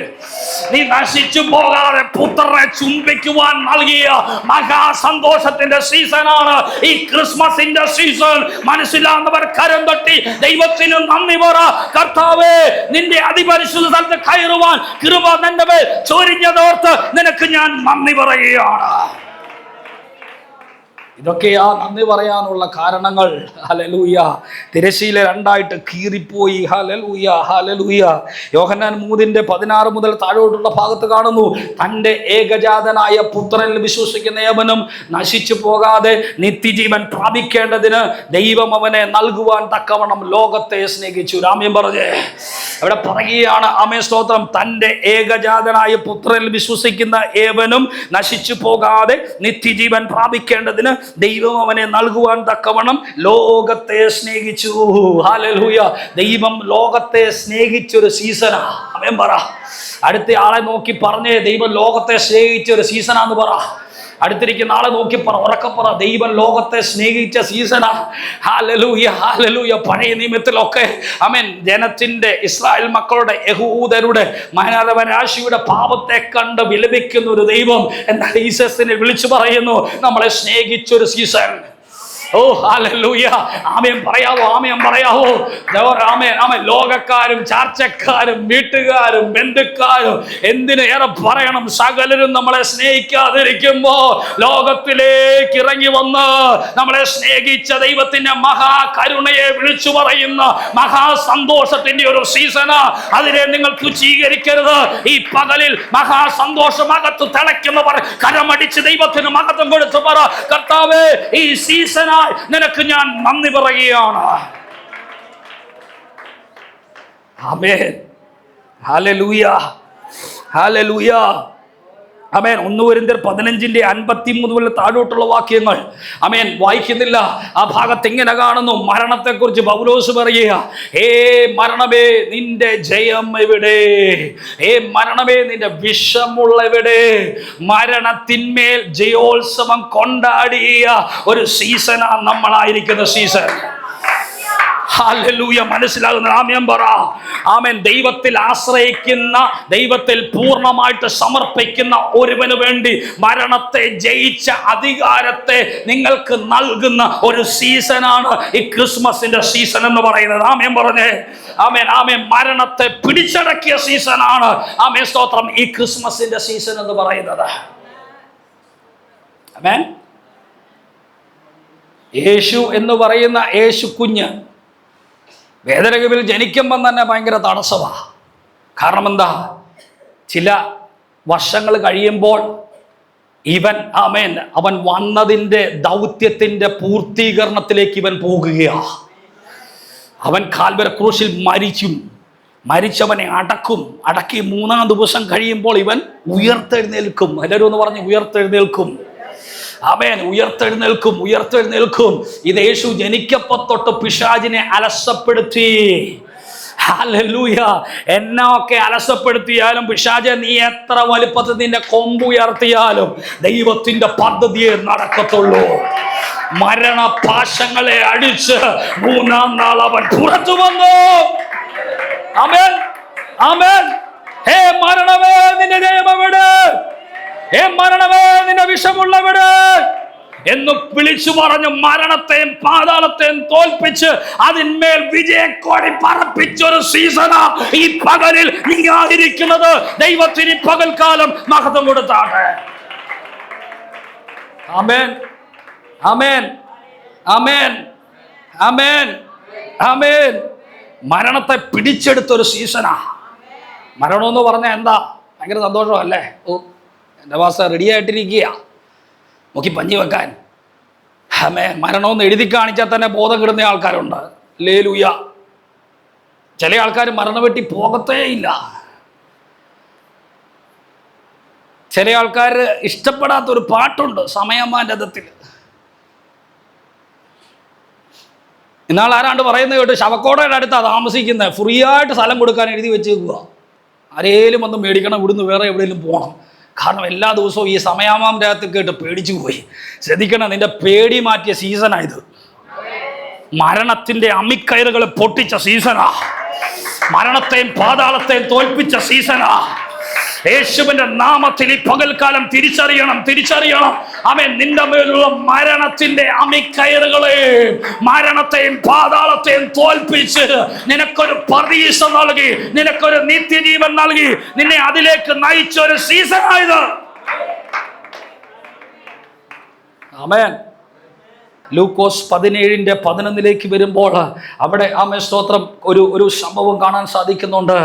നീ നശിച്ചു പോകാതെ പുത്രനെ ചുംബിക്കുവാൻ നൽകിയ മഹാസന്തോഷത്തിന്റെ സീസണാണ് ഈ ക്രിസ്മസിന്റെ സീസൺ. മനസ്സിലാകുന്നവർ കരം തട്ടി ദൈവത്തിന് നന്ദി പറ. കർത്താവേ, നിന്റെ അതിപരിശുദ്ധ സ്ഥലത്ത് കയറുവാൻ കൃപ നിന്റെ മേൽ ചൊരിഞ്ഞതോർത്ത് നിനക്ക് ഞാൻ നന്ദി പറയുകയാണ്. ഇതൊക്കെയാ നന്ദി പറയാനുള്ള കാരണങ്ങൾ. ഹല്ലേലൂയ. തിരശ്ശീല രണ്ടായിട്ട് കീറിപ്പോയി. Hallelujah hallelujah. യോഹന്നാൻ 3:16 മുതൽ താഴോട്ടുള്ള ഭാഗത്ത് കാണുന്നു, തൻ്റെ ഏകജാതനായ പുത്രനിൽ വിശ്വസിക്കുന്ന ഏവനും നശിച്ചു പോകാതെ നിത്യജീവൻ പ്രാപിക്കേണ്ടതിന് ദൈവം അവനെ നൽകുവാൻ തക്കവണ്ണം ലോകത്തെ സ്നേഹിച്ചു. രാമ്യം പറഞ്ഞേ അവിടെ പറയുകയാണ്. ആമേൻ സ്തോത്രം. തൻ്റെ ഏകജാതനായ പുത്രനിൽ വിശ്വസിക്കുന്ന ഏവനും നശിച്ചു പോകാതെ നിത്യജീവൻ പ്രാപിക്കേണ്ടതിന് ദൈവം അവനെ നൽകുവാൻ തക്കവണ്ണം ലോകത്തെ സ്നേഹിച്ചു. ഹല്ലേലൂയ. ദൈവം ലോകത്തെ സ്നേഹിച്ചൊരു സീസണാ. ആമേൻ പറ. അടുത്ത ആളെ നോക്കി പറഞ്ഞേ, ദൈവം ലോകത്തെ സ്നേഹിച്ചൊരു സീസണാന്ന് പറ. അടുത്തിരിക്കുന്ന ആളെ നോക്കി പറ, ഉറക്കെ പറ, ദൈവം ലോകത്തെ സ്നേഹിച്ച സീസണാ. Hallelujah hallelujah. പഴയ നിയമത്തിലൊക്കെ ആമേൻ ജനത്തിന്റെ ഇസ്രായേൽ മക്കളുടെ യഹൂദരുടെ മാനവരാശിയുടെ പാപത്തെ കണ്ട് വിലപിക്കുന്ന ഒരു ദൈവം എന്നാൽ ജീസസിനെ വിളിച്ചു പറയുന്നു, നമ്മളെ സ്നേഹിച്ചൊരു സീസൺ. ഓ ഹല്ലേലൂയ. ആമേൻ പറയാവോ? ആമേൻ പറയാവോ? ആമേൻ ആമേൻ. ലോകക്കാരും ചാർച്ചക്കാരും വീട്ടുകാരും ബന്ധുക്കാരും എന്തിനേറെ പറയണം, സകലരും നമ്മളെ സ്നേഹിക്കാതിരിക്കുമ്പോ ലോകത്തിലേക്ക് ഇറങ്ങി വന്ന് നമ്മളെ സ്നേഹിച്ച ദൈവത്തിന്റെ മഹാകരുണയെ വിളിച്ചു പറയുന്ന മഹാസന്തോഷത്തിന്റെ ഒരു സീസണാ. അതിനെ നിങ്ങൾ തുച്ഛീകരിക്കരുത്. ഈ പകലിൽ മഹാസന്തോഷം അകത്ത് തിളയ്ക്കുന്നവർ കരമടിച്ച് ദൈവത്തിന് മഹത്വം കൊടുത്ത് പറ, കർത്താവേ, ഈ സീസണ നിനക്ക് ഞാൻ നന്ദി പറയുകയാണ്. ആമേൻ ഹല്ലേലൂയ ഹല്ലേലൂയ ആമേൻ. 1 കൊരിന്ത്യർ 15:53 മുതൽ താഴോട്ടുള്ള വാക്യങ്ങൾ ആമേൻ വായിക്കുന്നില്ല. ആ ഭാഗത്ത് ഇങ്ങനെ കാണുന്നു, മരണത്തെക്കുറിച്ച് പൗലോസ് പറയുക, ഏ മരണമേ നിന്റെ ജയം എവിടെ? ഏ മരണമേ നിന്റെ വിഷമുള്ള എവിടെ? മരണത്തിന്മേൽ ജയോത്സവം കൊണ്ടാടിയ ഒരു സീസണാ നമ്മളായിരിക്കുന്ന സീസൺ. ഹല്ലേലൂയ. മനസ്സിലാകുന്ന ആമേൻ പറ. ആമേൻ. ദൈവത്തിൽ ആശ്രയിക്കുന്ന, ദൈവത്തിൽ പൂർണ്ണമായിട്ട് സമർപ്പിക്കുന്ന ഒരുവന് വേണ്ടി മരണത്തെ ജയിച്ച അധികാരത്തെ നിങ്ങൾക്ക് നൽകുന്ന ഒരു സീസണാണ് ഈ ക്രിസ്മസിന്റെ സീസൺ എന്ന് പറയുന്നത്. ആമേൻ പറഞ്ഞേ. ആമേൻ ആമേൻ. മരണത്തെ പിടിച്ചടക്കിയ സീസണാണ് ആമേൻ സ്തോത്രം ഈ ക്രിസ്മസിന്റെ സീസൺ എന്ന് പറയുന്നത്. ആമേൻ. യേശു എന്ന് പറയുന്ന യേശു കുഞ്ഞ് വേദനകവിൽ ജനിക്കുമ്പം തന്നെ ഭയങ്കര തടസ്സമാണ്. കാരണം എന്താ? ചില വർഷങ്ങൾ കഴിയുമ്പോൾ അവൻ വന്നതിൻ്റെ ദൗത്യത്തിൻ്റെ പൂർത്തീകരണത്തിലേക്ക് ഇവൻ പോകുകയാണ്. അവൻ കാൽവരി ക്രൂശിൽ മരിച്ചവനെ അടക്കി 3-ാം ദിവസം കഴിയുമ്പോൾ ഇവൻ ഉയർത്തെഴുന്നേൽക്കും. എല്ലാവരും എന്ന് പറഞ്ഞ് ഉയർത്തെഴുന്നേൽക്കും. ആമേൻ. ഉയർത്തെഴുന്നേൽക്കും. ഇത് യേശു ജനിക്കപ്പോൾ തൊട്ട് പിശാചിനെ അലസപ്പെടുത്തി. ഹല്ലേലൂയ. എന്നൊക്കെ അലസപ്പെടുത്തിയാലും പിശാചേ, നീ എത്ര വലിപ്പത്തിൽ നിന്റെ കൊമ്പ് ഉയർത്തിയാലും ദൈവത്തിന്റെ പദ്ധതിയെ നടക്കത്തുള്ളൂ. മരണപാശങ്ങളെ അടിച്ച് 3-ാം നാൾ അവൻ പുറത്തു വന്നു. ആമേൻ ആമേൻ. ഹേ മരണമേ നിന്റെ ജയം എവിടെ? ഹേ മരണമേ നിന്റെ വിഷമുള്ളവിടെ എന്ന് വിളിച്ചു പറഞ്ഞു മരണത്തെയും പാതാളത്തെയും തോൽപ്പിച്ച് അതിന്മേൽ വിജയക്കോടി പറപ്പിച്ചൊരു സീസണാ ഈ പകലിൽ നീ ആയിരിക്കുന്നത്. ദൈവത്തിന് പകൽക്കാലം മഹത്വം കൊടുത്താട്ടെ. ആമേൻ ആമേൻ ആമേൻ ആമേൻ ആമേൻ. മരണത്തെ പിടിച്ചെടുത്തൊരു സീസണാ. മരണമെന്ന് പറഞ്ഞാൽ എന്താ? ഭയങ്കര സന്തോഷമല്ലേ? ഓ, എൻ്റെ വാസ റെഡി ആയിട്ടിരിക്കുക നോക്കി പഞ്ഞി വെക്കാൻ. ആമേൻ. മരണമെന്ന് എഴുതി കാണിച്ചാൽ തന്നെ ബോധം കിടുന്ന ആൾക്കാരുണ്ട്. ഹല്ലേലൂയ. ചില ആൾക്കാർ മരണ വെട്ടി പോകത്തേ ഇല്ല. ചില ആൾക്കാർ ഇഷ്ടപ്പെടാത്തൊരു പാട്ടുണ്ട് സമയമാൻ്റെ രഥത്തിൽ. ഇന്നാൾ ആരാണ്ട് പറയുന്നത് കേട്ട് ശവക്കോടയുടെ അടുത്താണ് താമസിക്കുന്നത്, ഫ്രീ ആയിട്ട് സ്ഥലം കൊടുക്കാൻ എഴുതി വെച്ചേക്കുക. ആരേലും വന്ന് മേടിക്കണം, ഇവിടുന്ന് വേറെ എവിടെയെങ്കിലും പോകണം. കാരണം എല്ലാ ദിവസവും ഈ സമയാമാം രാത്രി കേട്ട് പേടിച്ചു പോയി. ശ്രദ്ധിക്കണം, നിന്റെ പേടി മാറ്റിയ സീസണായത്. മരണത്തിൻ്റെ അമ്മിക്കയറുകളെ പൊട്ടിച്ച സീസണാ. മരണത്തെയും പാതാളത്തെയും തോൽപ്പിച്ച സീസണാ. യേശുവിന്റെ നാമത്തിൽ ഈ പകൽക്കാലം തിരിച്ചറിയണം. അവൻ നിന്റെ മേലുള്ള മരണത്തിന്റെ അമിക്കയറുകളെയും മരണത്തെയും പാതാളത്തെയും തോൽപ്പിച്ച് നിനക്കൊരു പരീക്ഷ നൽകി, നിനക്കൊരു നിത്യജീവൻ നൽകി, നിന്നെ അതിലേക്ക് നയിച്ച ഒരു സീസണായത്. ആമേൻ. ലൂക്കോസ് 17:11 വരുമ്പോൾ അവിടെ ആമേ സ്തോത്രം ഒരു സംഭവം കാണാൻ സാധിക്കുന്നുണ്ട്.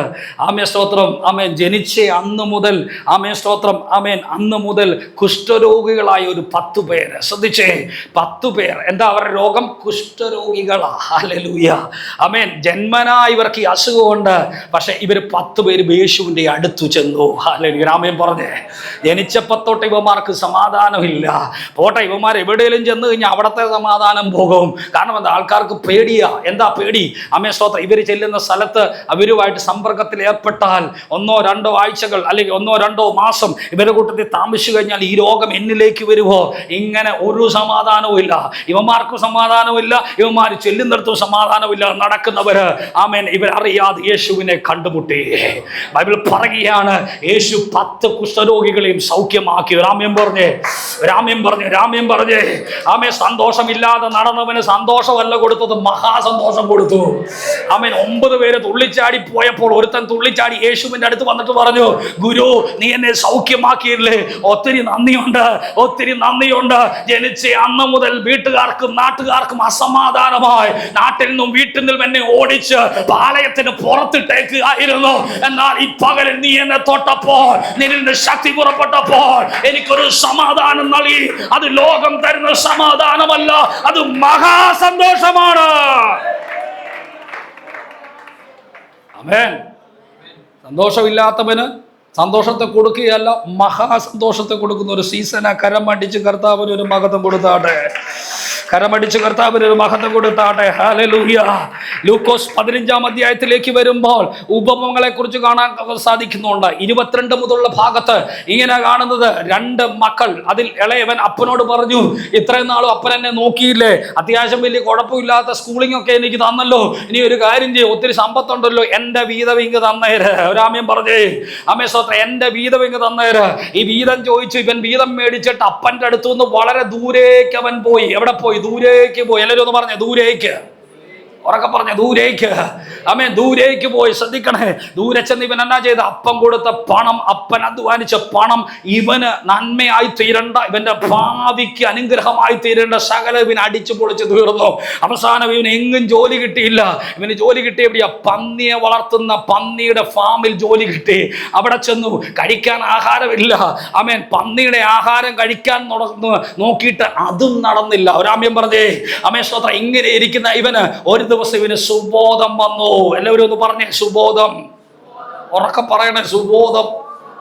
ആമേ സ്തോത്രം. ആമേൻ. ജനിച്ച അന്ന് മുതൽ ആമേ സ്തോത്രം ആമേൻ അന്ന് മുതൽ കുഷ്ഠരോഗികളായ ഒരു 10 പേര്. ശ്രദ്ധിച്ചേ, 10 പേർ. എന്താ അവരുടെ രോഗം? കുഷ്ഠരോഗികളാ. ഹല്ലേലൂയ. ആമേൻ. ജന്മനാ ഇവർക്ക് ഈ അസുഖമുണ്ട്. പക്ഷെ ഇവർ 10 പേര് യേശുവിൻ്റെ അടുത്തു ചെന്നു. ഹല്ലേലൂയ. ആമേൻ പറഞ്ഞേ. ജനിച്ചപ്പോൾ തൊട്ട് ഇവന്മാർക്ക് സമാധാനമില്ല. പോട്ടെ, ഇവന്മാർ എവിടെയെങ്കിലും ചെന്ന് കഴിഞ്ഞാൽ അവിടത്തെ സമാധാനം പോകും. കാരണം എന്താ? ആൾക്കാർക്ക് പേടിയാ. എന്താ പേടി? ആമേൻ സ്തോത്രം. ഇവർ ചെല്ലുന്ന സ്ഥലത്ത് അവരുമായിട്ട് സമ്പർക്കത്തിൽ ഏർപ്പെട്ടാൽ 1-2 ആഴ്ചകൾ അല്ലെങ്കിൽ 1-2 മാസം ഇവരുടെ കൂട്ടത്തിൽ താമസിച്ചു കഴിഞ്ഞാൽ ഈ രോഗം എന്നിലേക്ക് വരുമോ? ഇങ്ങനെ ഒരു സമാധാനവും ഇല്ല. ഇവന്മാർക്കും സമാധാനമില്ല, ഇവന്മാർ ചെല്ലുന്നിടത്തും സമാധാനമില്ല. നടക്കുന്നവര് ആമേൻ ഇവരറിയാതെ യേശുവിനെ കണ്ടുമുട്ടി. ബൈബിൾ പറയുകയാണ്, യേശു 10 കുഷ്ഠരോഗികളെയും സൗഖ്യമാക്കി. രാമ്യം പറഞ്ഞേ. ആമേൻ. സന്തോഷമില്ലാതെ നടന്നവന് സന്തോഷമല്ല കൊടുത്തത്, മഹാസന്തോഷം കൊടുത്തു. ആമേൻ. 9 പേര് തുള്ളിച്ചാടി പോയപ്പോൾ ഒരുത്തൻ തുള്ളിച്ചാടി യേശുവിന്റെ അടുത്ത് വന്നിട്ട് പറഞ്ഞു, ഗുരു, നീ എന്നെ സൗഖ്യമാക്കിയില്ലേ, ഒത്തിരി നന്ദിയുണ്ട്. ജനിച്ച അന്ന് മുതൽ വീട്ടുകാർക്കും നാട്ടുകാർക്കും അസമാധാനമായി. നാട്ടിൽ നിന്നും വീട്ടിൽ നിന്നും എന്നെ ഓടിച്ച് പാളയത്തിന് പുറത്തിട്ടേക്കായിരുന്നു. എന്നാൽ ഈ പകലിൽ നീ എന്നെ തൊട്ടപ്പോൾ, നിന്നിൽ ശക്തി പുറപ്പെട്ടപ്പോൾ എനിക്കൊരു സമാധാനം നൽകി. അത് ലോകം തരുന്ന സമാധാനമല്ല, അത് മഹാസന്തോഷമാണ്. ആമേൻ. സന്തോഷമില്ലാത്തവന് സന്തോഷത്തെ കൊടുക്കുകയല്ല, മഹാസന്തോഷത്തെ കൊടുക്കുന്ന ഒരു സീസണാ. കരം അടിച്ച് കർത്താവിന് ഒരു മഹത്വം കൊടുത്താട്ടെ. ഹല്ലേലൂയ. ലൂക്കോസ് 15 വരുമ്പോൾ ഉപമകളെ കുറിച്ച് കാണാൻ സാധിക്കുന്നുണ്ട്. 22 മുതലുള്ള ഭാഗത്ത് ഇങ്ങനെ കാണുന്നത്, 2 മക്കൾ. അതിൽ ഇളയവൻ അപ്പനോട് പറഞ്ഞു, ഇത്രയും നാളും അപ്പൻ എന്നെ നോക്കിയില്ലേ, അത്യാവശ്യം വലിയ കുഴപ്പമില്ലാത്ത സ്കൂളിംഗ് ഒക്കെ എനിക്ക് തന്നല്ലോ, ഇനി ഒരു കാര്യം ചെയ്യും, ഒത്തിരി സമ്പത്തുണ്ടല്ലോ, എൻ്റെ വീതം ഇങ്ങ് തന്നേര്. ഒരാമ്യം പറഞ്ഞേ. ആമേൻ സ്തോത്രം. എൻ്റെ വീതം ഇങ്ങ് തന്നേര്. ഈ വീതം ചോദിച്ചു. ഇവൻ വീതം മേടിച്ചിട്ട് അപ്പൻ്റെ അടുത്തു നിന്ന് വളരെ ദൂരേക്ക് അവൻ പോയി. എവിടെ പോയി? ദൂരേക്ക് പോയി. എല്ലാവരും ഒന്ന് പറഞ്ഞേ, ദൂരേക്ക്. ഉറക്കെ പറഞ്ഞ ദൂരേക്ക്. ആമേൻ. ദൂരേക്ക് പോയി. ശ്രദ്ധിക്കണേ. ദൂരെ ചെന്ന് ഇവൻ എന്നാ ചെയ്ത? അപ്പൻ കൊടുത്ത പണം, അപ്പൻ അധ്വാനിച്ച പണം ഇവന് നന്മയായി തീരേണ്ട, ഇവന്റെ ഭാവിക്ക് അനുഗ്രഹമായി തീരേണ്ട സകല ഇവൻ അടിച്ചു പൊളിച്ച് തീർന്നു. അവസാനം ഇവന് എങ്ങും ജോലി കിട്ടിയില്ല. ഇവന് ജോലി കിട്ടി എവിടെയാ? പന്നിയെ വളർത്തുന്ന പന്നിയുടെ ഫാമിൽ ജോലി കിട്ടി. അവിടെ ചെന്നു. കഴിക്കാൻ ആഹാരമില്ല. ആമേൻ. പന്നിയുടെ ആഹാരം കഴിക്കാൻ നോക്കിയിട്ട് അതും നടന്നില്ല. ഒരാമ്യം പറഞ്ഞേ. ആമേൻ സ്തോത്രം. ഇങ്ങനെ ഇരിക്കുന്ന ഇവന് ഒരു ദിവസം ഇവന് സുബോധം വന്നു. എല്ലാവരും ഒന്ന് പറഞ്ഞേ, സുബോധം. ഉറക്കെ പറയണേ, സുബോധം.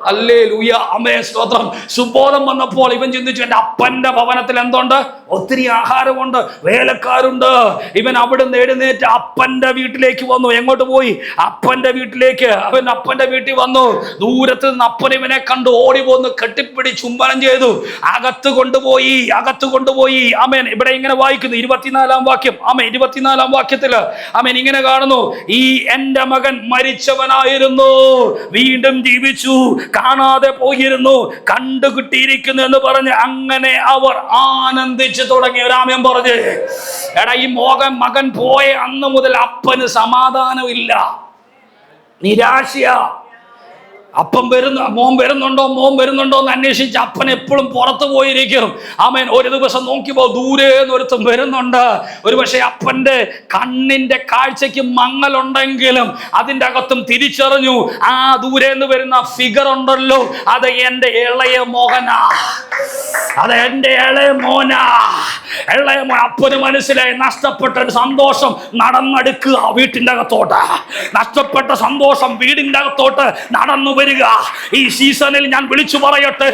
ഹല്ലേലൂയ. ആമേൻ സ്തോത്രം. സുബോധം വന്നപ്പോൾ ഇവൻ ചിന്തിച്ചു, എൻ്റെ അപ്പൻ്റെ ഭവനത്തിൽ എന്തുണ്ട്? ഒത്തിരി ആഹാരമുണ്ട്, വേലക്കാരുണ്ട്. ഇവൻ അവിടുന്ന് എഴുന്നേറ്റ് അപ്പൻ്റെ വീട്ടിലേക്ക് വന്നു. എങ്ങോട്ട് പോയി? അപ്പൻ്റെ വീട്ടിലേക്ക്. അവൻ അപ്പൻ്റെ വീട്ടിൽ വന്നു. ദൂരത്ത് നിന്ന് അപ്പൻ ഇവനെ കണ്ടു, ഓടി പോന്ന് കെട്ടിപ്പിടി ചുംബനം ചെയ്തു. അകത്ത് കൊണ്ടുപോയി. ആമേൻ. ഇവിടെ ഇങ്ങനെ വായിക്കുന്നു, 24-ാം വാക്യം. ആമേൻ. 24-ാം വാക്യത്തിൽ ആമേൻ ഇങ്ങനെ കാണുന്നു, ഈ എൻ്റെ മകൻ മരിച്ചവനായിരുന്നു, വീണ്ടും ജീവിച്ചു, കാണാതെ പോയിരുന്നു, കണ്ടുകിട്ടിയിരിക്കുന്നു എന്ന് പറഞ്ഞ് അങ്ങനെ അവർ ആനന്ദിച്ചു തുടങ്ങി. ഒരാമയം പറഞ്ഞ്. എടാ, ഈ മകൻ പോയ അന്ന് മുതൽ അപ്പന് സമാധാനമില്ല, നിരാശയാ. മോൻ വരുന്നുണ്ടോ എന്ന് അന്വേഷിച്ച് അപ്പൻ എപ്പോഴും പുറത്തു പോയിരിക്കും. ആമേൻ. ഒരു ദിവസം നോക്കിയപ്പോൾ ദൂരെ ഒരുത്തും വരുന്നുണ്ട്. ഒരു പക്ഷേ അപ്പൻ്റെ കണ്ണിന്റെ കാഴ്ചയ്ക്ക് മങ്ങലുണ്ടെങ്കിലും അതിൻ്റെ അകത്തും തിരിച്ചറിഞ്ഞു, ആ ദൂരെ നിന്ന് വരുന്ന ഫിഗർ ഉണ്ടല്ലോ, അത് എൻ്റെ ഇളയ മോനാ. ഇളയമോൻ അപ്പന് മനസ്സിലായി നഷ്ടപ്പെട്ട ഒരു സന്തോഷം നടന്നെടുക്കുക വീട്ടിൻ്റെ അകത്തോട്ട്. നഷ്ടപ്പെട്ട സന്തോഷം വീടിൻ്റെ അകത്തോട്ട് നടന്നു വരിക. ഈ സീസണിൽ ഞാൻ വിളിച്ചു പറയട്ടെ,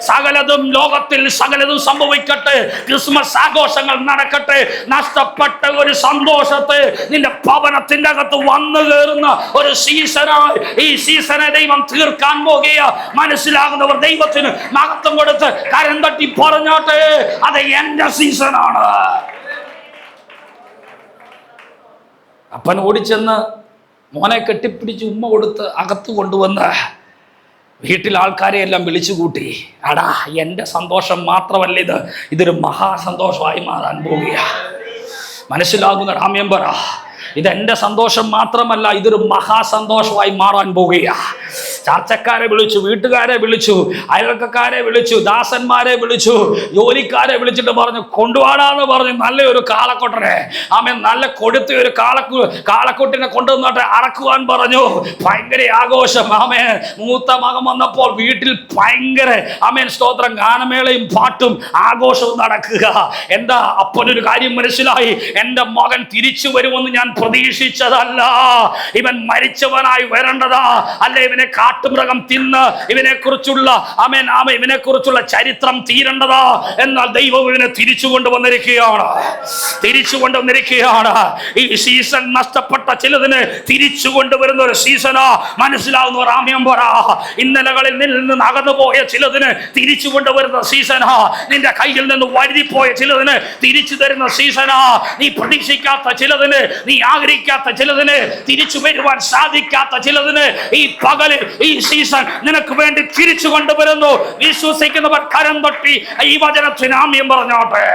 സകലതും ലോകത്തിൽ സകലതും സംഭവിക്കട്ടെ, ക്രിസ്മസ് ആഘോഷങ്ങൾ നടക്കട്ടെ, നഷ്ടപ്പെട്ട ഒരു സന്തോഷത്തെ നിന്റെ ഭവനത്തിന്റെ അകത്ത് വന്നു കയറുന്ന ഒരു സീസണായി ഈ സീസണെ ദൈവം തീർക്കാൻ പോകുക. മനസ്സിലാകുന്നവർ ദൈവത്തിന് മഹത്വം കൊടുത്ത് കരം തട്ടി പറഞ്ഞോട്ടെ, അത് എന്റെ സീസണാണ്. അപ്പൻ ഓടിച്ചെന്ന് മോനെ കെട്ടിപ്പിടിച്ച് ഉമ്മ കൊടുത്ത് അകത്ത് കൊണ്ടുവന്ന് വീട്ടിൽ ആൾക്കാരെ എല്ലാം വിളിച്ചു കൂട്ടി. അടാ, എൻ്റെ സന്തോഷം മാത്രമല്ല ഇതൊരു മഹാസന്തോഷമായി മാറാൻ പോകുക. മനസ്സിലാകുന്ന രാമ്യം പറ, ഇതെന്റെ സന്തോഷം മാത്രമല്ല, ഇതൊരു മഹാസന്തോഷമായി മാറാൻ പോകുക. ചാർച്ചക്കാരെ വിളിച്ചു, വീട്ടുകാരെ വിളിച്ചു, അയൽവക്കക്കാരെ വിളിച്ചു, ദാസന്മാരെ വിളിച്ചു, ജോലിക്കാരെ വിളിച്ചിട്ട് പറഞ്ഞു, കൊണ്ടുപോടാന്ന് പറഞ്ഞു നല്ലൊരു കാളക്കൊട്ടനെ, ആമേൻ, നല്ല കൊടുത്ത ഒരു കാളക്കൊട്ടിനെ കൊണ്ടുവന്നിട്ട് അറക്കുവാൻ പറഞ്ഞു. ഭയങ്കര ആഘോഷം. ആമേൻ. മൂത്ത മകൻ വന്നപ്പോൾ വീട്ടിൽ ഭയങ്കര, ആമേൻ, സ്തോത്രം, ഗാനമേളയും പാട്ടും ആഘോഷവും നടക്കുക. എന്താ? അപ്പനൊരു കാര്യം മനസ്സിലായി, എൻ്റെ മകൻ തിരിച്ചു വരുമെന്ന് ഞാൻ പ്രതീക്ഷിച്ചതല്ല. ഇവൻ മരിച്ചവനായി വരേണ്ടതാ, അല്ല ഇവനെ കാട്ടുമൃഗം തിന്ന് ഇവനെ കുറിച്ചുള്ള ഇവനെ കുറിച്ചുള്ള ചരിത്രം തീരേണ്ടതാ. എന്നാൽ ദൈവം ഇവനെ തിരിച്ചു കൊണ്ടുവന്നിരിക്കുകയാണ്. ഈ സീസൺ നഷ്ടപ്പെട്ട ചിലതിന് തിരിച്ചു കൊണ്ടുവരുന്ന ഒരു സീസണാ. മനസ്സിലാവുന്ന രാമ്യം പറ. ഇന്നലകളിൽ നിന്ന് അകന്നുപോയ ചിലതിന് തിരിച്ചു കൊണ്ടുവരുന്ന സീസണാ. നിന്റെ കയ്യിൽ നിന്ന് വഴുതിപ്പോയ ചിലതിന് തിരിച്ചു തരുന്ന സീസണാ. നീ പ്രതീക്ഷിക്കാത്ത ചിലതിന്, നീ ആഗ്രഹിക്കാത്ത ചിലതിന്, തിരിച്ചു വരുവാൻ സാധിക്കാത്ത ചിലതിന് ഈ പകലിൽ ഈ സീസൺ നിനക്ക് വേണ്ടി തിരിച്ചു കൊണ്ടുവരുന്നു. വിശ്വസിക്കുന്നവർ കരം തട്ടി ഈ വചനത്തിന് ആമേൻ പറഞ്ഞോട്ടെ.